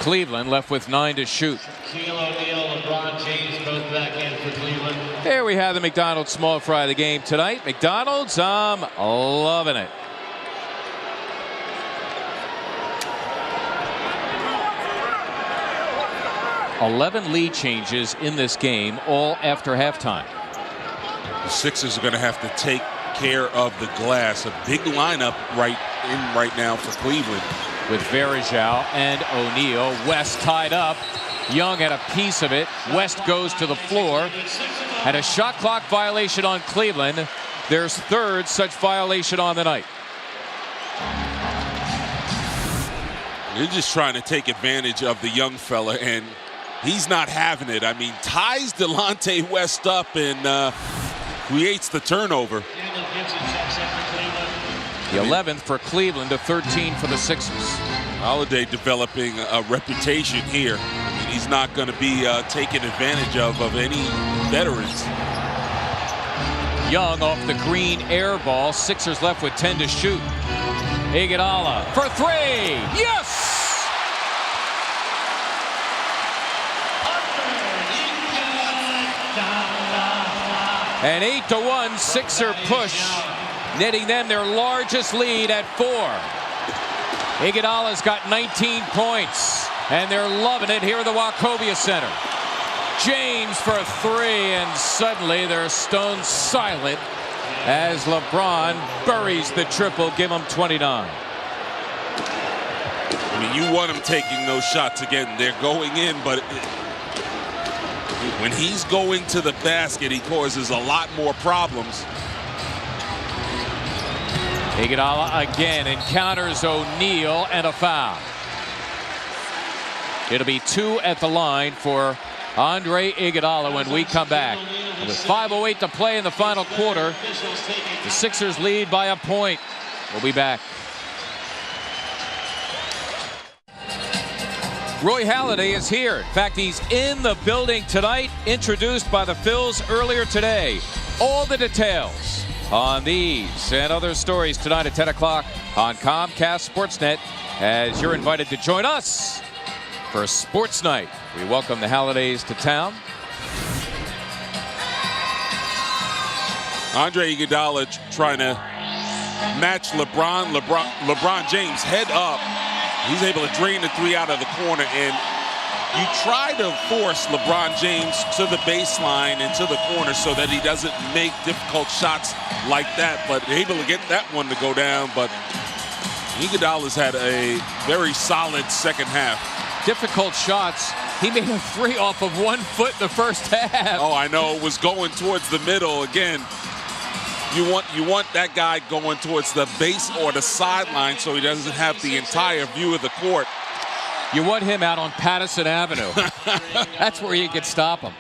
Cleveland left with 9 to shoot. Shaquille O'Neal, LeBron James both back in for Cleveland. There we have the McDonald's small fry of the game tonight. McDonald's, I'm loving it. $11 lead changes in this game, all after halftime. The Sixers are going to have to take care of the glass. A big lineup right now for Cleveland. With Varejao and O'Neal. West tied up. Young had a piece of it. West goes to the floor. And a shot clock violation on Cleveland. Their 3rd such violation on the night. They're just trying to take advantage of the young fella, and he's not having it. I mean, ties Delonte West up and creates the turnover. The 11th for Cleveland, to 13 for the Sixers. Holiday developing a reputation here. I mean, he's not going to be taken advantage of any veterans. Young off the Green air ball. Sixers left with 10 to shoot. Iguodala for 3. Yes! An 8-1 Sixer push, netting them their largest lead at 4. Iguodala's got 19 points, and they're loving it here at the Wachovia Center. James for 3, and suddenly they're stone silent as LeBron buries the triple, give him 29. I mean, you want him taking those shots again. They're going in, but when he's going to the basket, he causes a lot more problems. Iguodala again encounters O'Neal and a foul. It'll be 2 at the line for Andre Iguodala when we come back. With 5:08 to play in the final quarter, the Sixers lead by a point. We'll be back. Roy Halladay is here. In fact, he's in the building tonight, introduced by the Phils earlier today. All the details on these and other stories tonight at 10 o'clock on Comcast Sportsnet, as you're invited to join us for Sports Night. We welcome the Hallidays to town. Andre Iguodala trying to match LeBron James head up. He's able to drain the 3 out of the corner, and you try to force LeBron James to the baseline and to the corner so that he doesn't make difficult shots like that, but able to get that one to go down. But Iguodala's had a very solid second half. Difficult shots. He made a 3 off of 1 foot in the first half. Oh, I know. It was going towards the middle. Again, you want that guy going towards the base or the sideline so he doesn't have the entire view of the court. You want him out on Patterson Avenue. That's where you can stop him.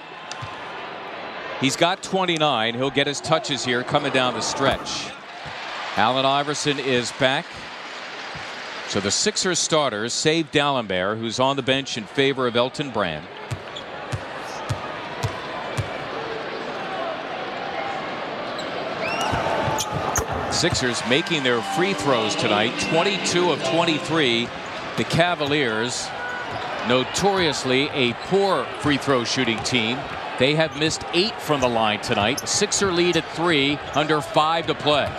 He's got 29. He'll get his touches here coming down the stretch. Allen Iverson is back. So the Sixers starters save Dalembert, who's on the bench in favor of Elton Brand. Sixers making their free throws tonight, 22 of 23. The Cavaliers, notoriously a poor free throw shooting team. They have missed 8 from the line tonight. Sixer lead at 3, under 5 to play.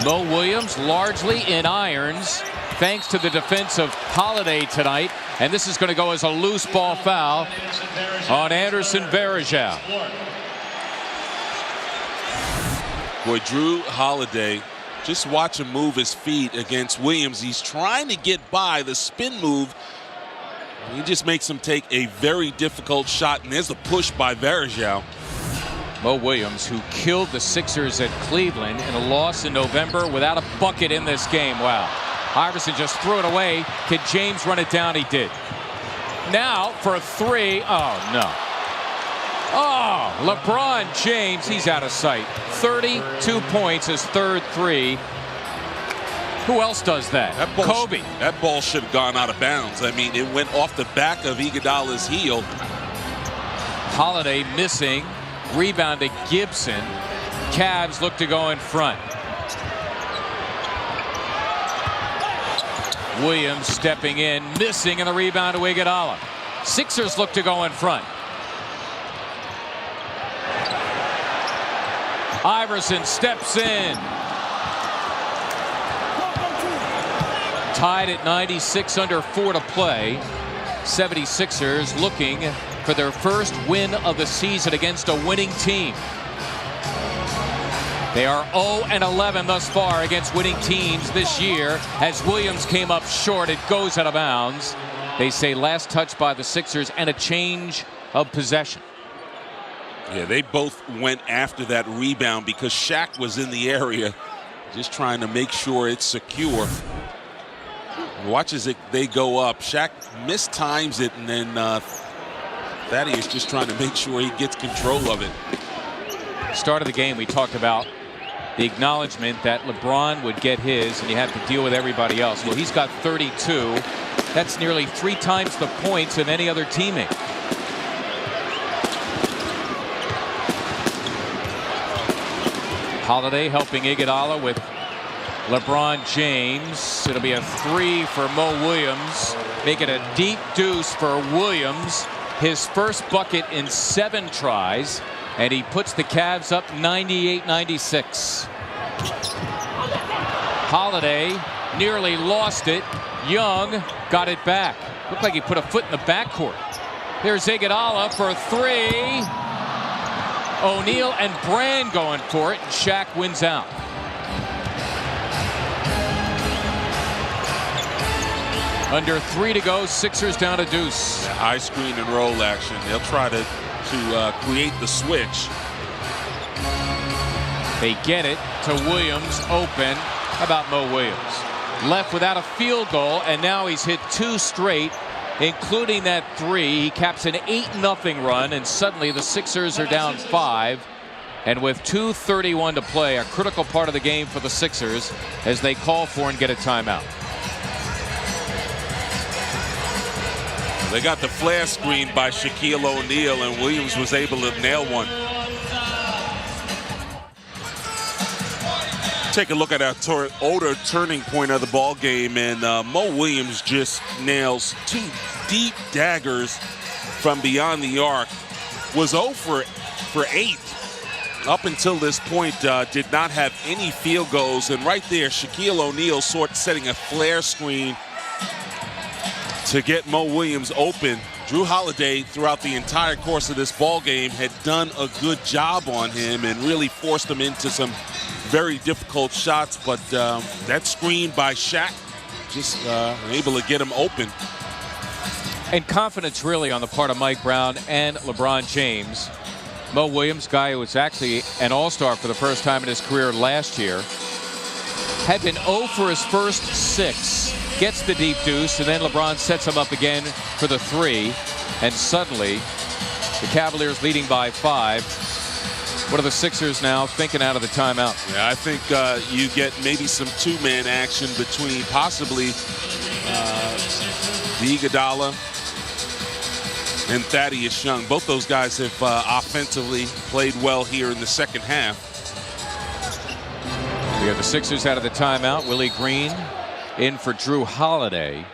Mo Williams largely in irons thanks to the defense of Holiday tonight. And this is going to go as a loose ball foul on Anderson Varejao. Boy, Drew Holiday, just watch him move his feet against Williams. He's trying to get by the spin move. He just makes him take a very difficult shot, and there's a push by Varejao. Mo Williams, who killed the Sixers at Cleveland in a loss in November without a bucket in this game. Wow. Iverson just threw it away. Could James run it down? He did. Now for a 3. Oh, no. Oh, LeBron James, he's out of sight. 32 points, his third 3. Who else does that? Kobe. That ball should have gone out of bounds. I mean, it went off the back of Iguodala's heel. Holiday missing. Rebound to Gibson. Cavs look to go in front. Williams stepping in, missing, and the rebound to Iguodala. Sixers look to go in front. Iverson steps in. Tied at 96, under 4 to play. 76ers looking for their first win of the season against a winning team. They are 0-11 thus far against winning teams this year. As Williams came up short, it goes out of bounds. They say last touch by the Sixers and a change of possession. Yeah, they both went after that rebound because Shaq was in the area just trying to make sure it's secure. Watch as they go up. Shaq mistimes it, and then Thaddeus just trying to make sure he gets control of it. Start of the game, we talked about the acknowledgement that LeBron would get his and you have to deal with everybody else. Well, he's got 32. That's nearly 3 times the points of any other teammate. Holiday helping Iguodala with LeBron James. It'll be a 3 for Mo Williams. Make it a deep deuce for Williams. His first bucket in 7 tries. And he puts the Cavs up 98-96. Holiday nearly lost it. Young got it back. Looked like he put a foot in the backcourt. Here's Iguodala for 3. O'Neal and Brand going for it. And Shaq wins out. Under 3 to go. Sixers down a deuce. High screen and roll action. They'll try to create the switch. They get it to Williams open. How about Mo Williams? Left without a field goal, and now he's hit 2 straight, including that 3. He caps an 8-0 run, and suddenly the Sixers are down 5. And with 2:31 to play, a critical part of the game for the Sixers as they call for and get a timeout. They got the flare screen by Shaquille O'Neal, and Williams was able to nail one. Take a look at our older turning point of the ball game, and Mo Williams just nails 2 deep daggers from beyond the arc. Was 0 for 8 up until this point. Did not have any field goals, and right there, Shaquille O'Neal setting a flare screen to get Mo Williams open. Drew Holiday, throughout the entire course of this ball game, had done a good job on him and really forced him into some very difficult shots. But that screen by Shaq just able to get him open. And confidence really on the part of Mike Brown and LeBron James. Mo Williams, guy who was actually an all-star for the first time in his career last year, had been 0 for his first 6. Gets the deep deuce, and then LeBron sets him up again for the 3. And suddenly, the Cavaliers leading by 5. What are the Sixers now thinking out of the timeout? Yeah, I think you get maybe some two-man action between possibly Iguodala and Thaddeus Young. Both those guys have offensively played well here in the second half. We have the Sixers out of the timeout. Willie Green in for Drew Holiday.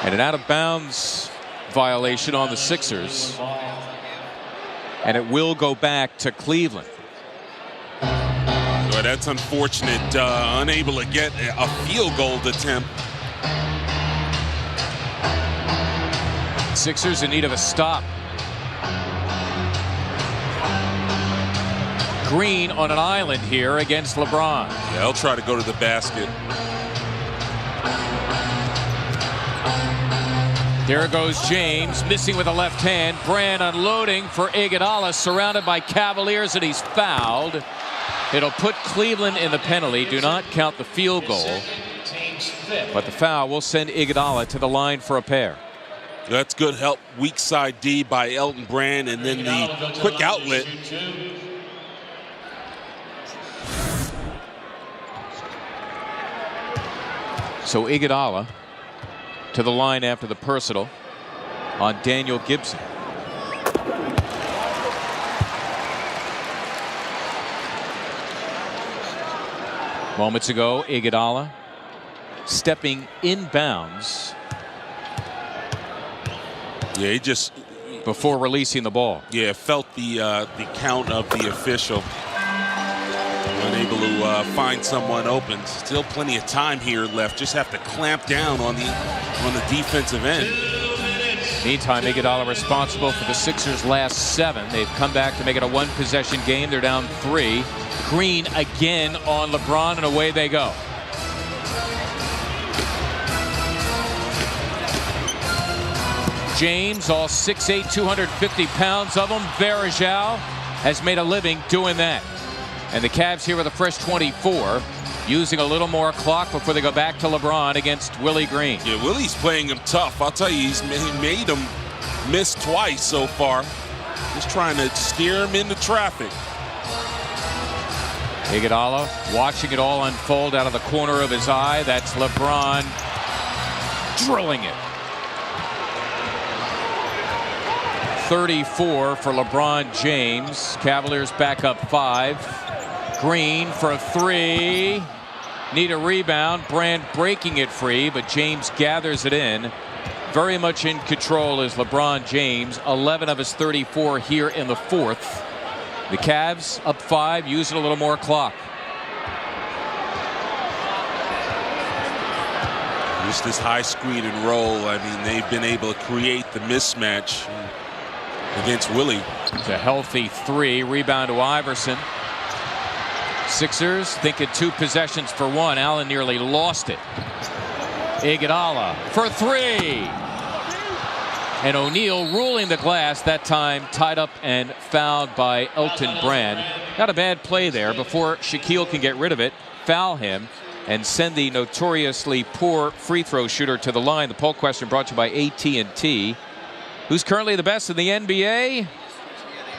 And an out-of-bounds violation on the Sixers. And it will go back to Cleveland. Well, that's unfortunate. Unable to get a field goal attempt. Sixers in need of a stop. Green on an island here against LeBron. Yeah, he'll try to go to the basket. There goes James, missing with the left hand. Brand unloading for Iguodala, surrounded by Cavaliers, and he's fouled. It'll put Cleveland in the penalty. Do not count the field goal. But the foul will send Iguodala to the line for a pair. That's good help. Weak side D by Elton Brand, and then the quick outlet. So Iguodala to the line after the personal on Daniel Gibson. Moments ago, Iguodala stepping inbounds. Yeah, he just before releasing the ball. Yeah, felt the count of the official. Unable to find someone open. Still plenty of time here left. Just have to clamp down on the defensive end. Meantime, Iguodala responsible for the Sixers' last 7. They've come back to make it a 1-possession game. They're down 3. Green again on LeBron, and away they go. James, all 6'8", 250 pounds of him. Varejao has made a living doing that. And the Cavs here with a fresh 24, using a little more clock before they go back to LeBron against Willie Green. Yeah, Willie's playing him tough. I'll tell you, he made him miss twice so far. Just trying to steer him into traffic. Iguodala watching it all unfold out of the corner of his eye. That's LeBron drilling it. 34 for LeBron James. Cavaliers back up 5. Green for a 3. Need a rebound. Brand breaking it free, but James gathers it in. Very much in control is LeBron James. 11 of his 34 here in the 4th. The Cavs up 5, using a little more clock. Just this high screen and roll. I mean, they've been able to create the mismatch against Willie. It's a healthy 3. Rebound to Iverson. Sixers thinking 2 possessions for 1. Allen nearly lost it. Iguodala for 3. And O'Neal ruling the glass, that time tied up and fouled by Elton Brand. Not a bad play there before Shaquille can get rid of it, foul him, and send the notoriously poor free throw shooter to the line. The poll question brought to you by AT&T. Who's currently the best in the NBA?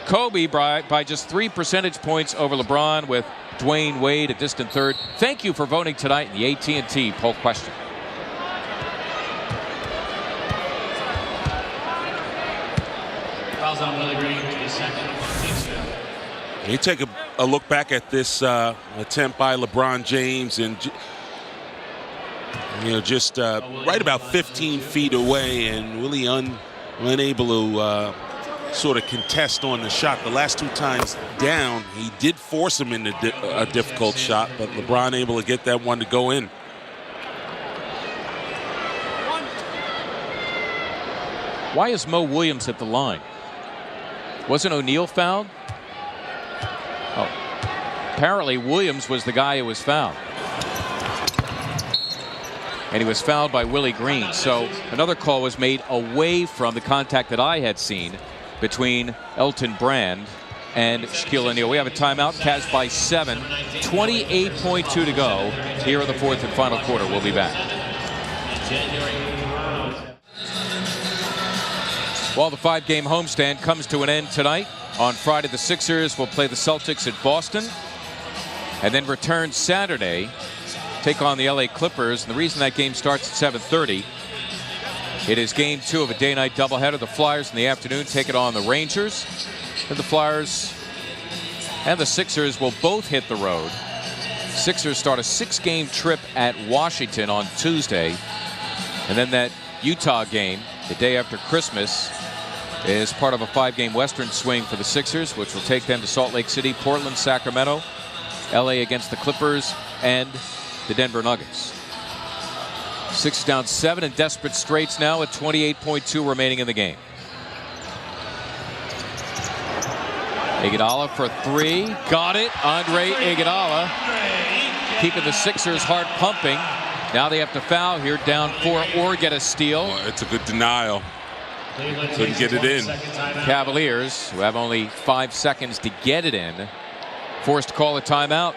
Kobe by just 3 percentage points over LeBron, with Dwayne Wade a distant 3rd. Thank you for voting tonight in the AT&T poll question. You take a look back at this attempt by LeBron James, and just right about 15 feet away, and really unable to sort of contest on the shot. The last 2 times down, he did force him into a difficult shot, but LeBron able to get that one to go in. Why is Mo Williams at the line? Wasn't O'Neal fouled? Oh, apparently Williams was the guy who was fouled. And he was fouled by Willie Green. So another call was made away from the contact that I had seen between Elton Brand and Shaquille O'Neal. We have a timeout. Cavs by 7. 28.2 to go here in the fourth and final quarter. We'll be back. Well, the 5-game homestand comes to an end tonight. On Friday, the Sixers will play the Celtics at Boston and then return Saturday, take on the LA Clippers. And the reason that game starts at 7:30, it is game 2 of a day-night doubleheader. The Flyers in the afternoon take it on the Rangers. And the Flyers and the Sixers will both hit the road. Sixers start a 6-game trip at Washington on Tuesday. And then that Utah game, the day after Christmas, is part of a 5-game Western swing for the Sixers, which will take them to Salt Lake City, Portland, Sacramento, LA against the Clippers, and the Denver Nuggets. Sixers down 7 in desperate straits now with 28.2 remaining in the game. Iguodala for 3. Got it. Andre Iguodala keeping the Sixers heart pumping. Now they have to foul here, down 4 or get a steal. Oh, it's a good denial. Couldn't get it in. Cavaliers, who have only 5 seconds to get it in, forced to call a timeout.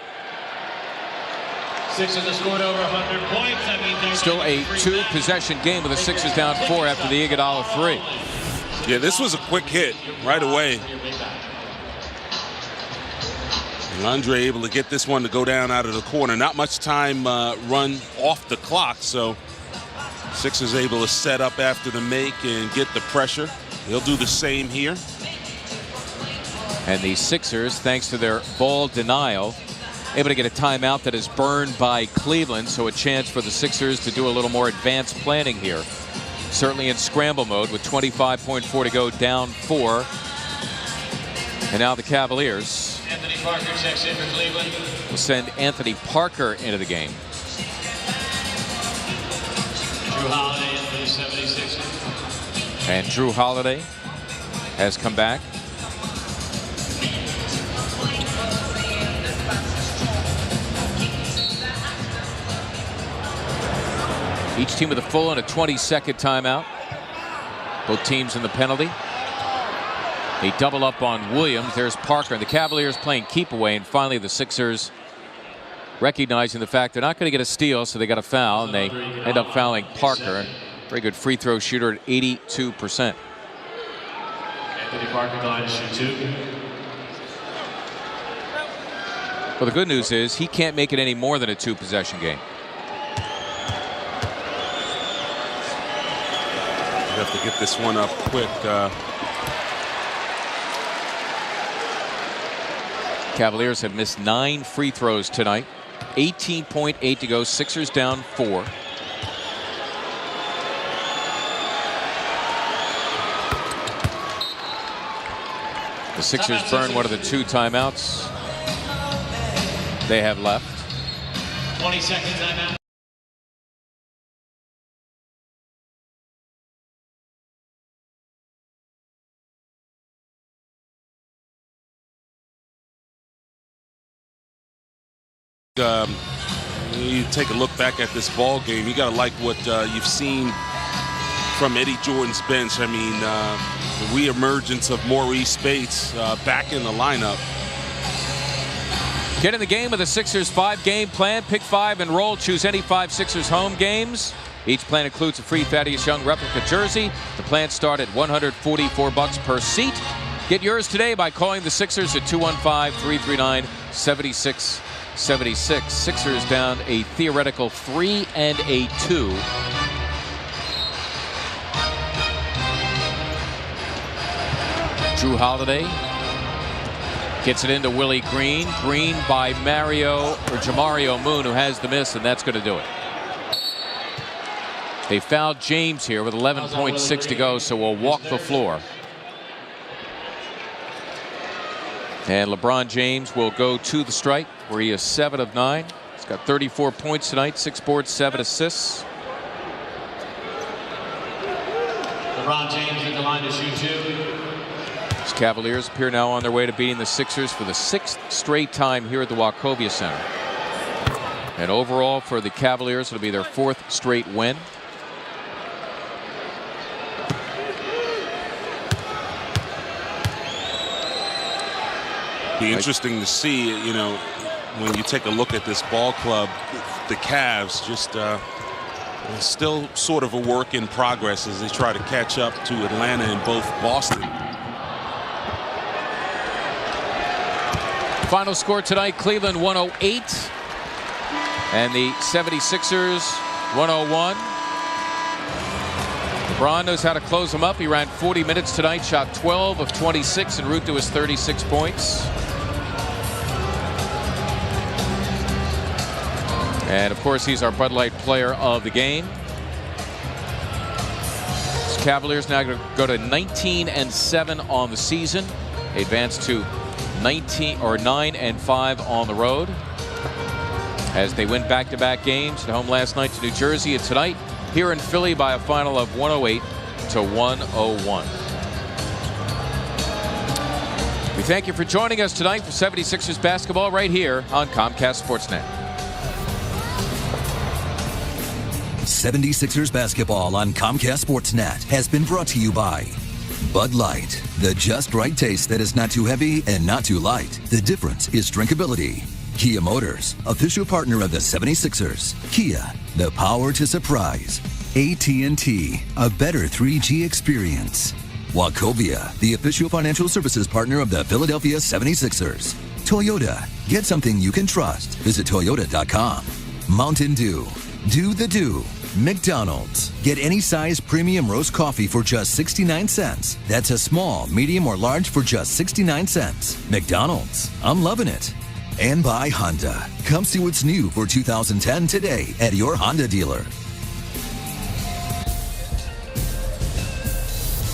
Sixers have scored over 100 points. That means Still a 2-possession game with the Sixers down 4 after the Iguodala 3. Yeah, this was a quick hit right away. And Andre able to get this one to go down out of the corner. Not much time run off the clock, so Sixers able to set up after the make and get the pressure. They'll do the same here. And the Sixers, thanks to their ball denial, able to get a timeout that is burned by Cleveland, so a chance for the Sixers to do a little more advanced planning here. Certainly in scramble mode with 25.4 to go, down 4. And now the Cavaliers Anthony Parker checks in for Cleveland. will send Anthony Parker into the game. Drew Holiday in for the 76ers. And Drew Holiday has come back. Each team with a full and a 20-second timeout. Both teams in the penalty. They double up on Williams. There's Parker. And the Cavaliers playing keep away. And finally, the Sixers recognizing the fact they're not going to get a steal, so they got a foul. And they end up fouling Parker. Very good free throw shooter at 82%. Anthony Parker going to shoot 2. Well, the good news is he can't make it any more than a 2-possession game. You have to get this one up quick. Cavaliers have missed 9 free throws tonight. 18.8 to go. Sixers down 4. The Sixers burn one of the 2 timeouts they have left. 20-second timeout. You take a look back at this ball game, you got to like what you've seen from Eddie Jordan's bench. I mean, the reemergence of Maurice Bates back in the lineup. Get in the game with the Sixers 5-game plan. Pick 5 and roll. Choose any 5 Sixers home games. Each plan includes a free Thaddeus Young replica jersey. The plans start at $144 per seat. Get yours today by calling the Sixers at 215-339-7676. Sixers down a theoretical 3 and a 2. Drew Holiday gets it into Willie Green. Green by Jamario Moon, who has the miss, and that's going to do it. They fouled James here with 11.6 to go, so we'll walk the floor. And LeBron James will go to the strike, where he is 7 of 9. He's got 34 points tonight, 6 boards, 7 assists. LeBron James at the line to shoot 2. The Cavaliers appear now on their way to beating the Sixers for the 6th straight time here at the Wachovia Center. And overall for the Cavaliers, it'll be their 4th straight win. Be interesting to see, you know, when you take a look at this ball club, the Cavs just still sort of a work in progress as they try to catch up to Atlanta and both Boston. Final score tonight, Cleveland 108 and the 76ers 101. LeBron knows how to close them up. He ran 40 minutes tonight, shot 12 of 26 en route to his 36 points. And of course, he's our Bud Light player of the game. The Cavaliers now going to go to 19-7 on the season. They advance to 9-5 on the road as they win back-to-back games at home last night to New Jersey and tonight here in Philly by a final of 108-101. We thank you for joining us tonight for 76ers basketball right here on Comcast Sportsnet. 76ers basketball on Comcast Sportsnet has been brought to you by Bud Light, the just right taste that is not too heavy and not too light. The difference is drinkability. Kia Motors, official partner of the 76ers. Kia, the power to surprise. AT&T, a better 3G experience. Wachovia, the official financial services partner of the Philadelphia 76ers. Toyota, get something you can trust. Visit Toyota.com. Mountain Dew, do the do. McDonald's, get any size premium roast coffee for just 69 cents. That's a small, medium, or large for just 69 cents. McDonald's, I'm loving it. And by Honda, come see what's new for 2010 today at your Honda dealer.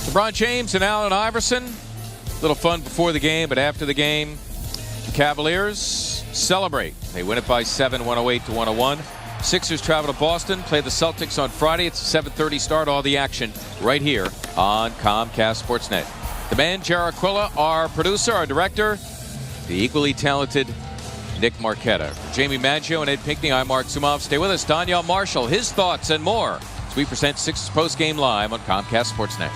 LeBron James and Allen Iverson. A little fun before the game, but after the game, the Cavaliers celebrate. They win it by 7, 108-101. Sixers travel to Boston, play the Celtics on Friday. It's a 7:30 start. All the action right here on Comcast Sportsnet. The man, Jared Aquila, our producer, our director, the equally talented Nick Marquetta. Jamie Maggio and Ed Pinckney, I'm Mark Sumov. Stay with us. Danielle Marshall, his thoughts and more as we present Sixers Post Game Live on Comcast Sportsnet.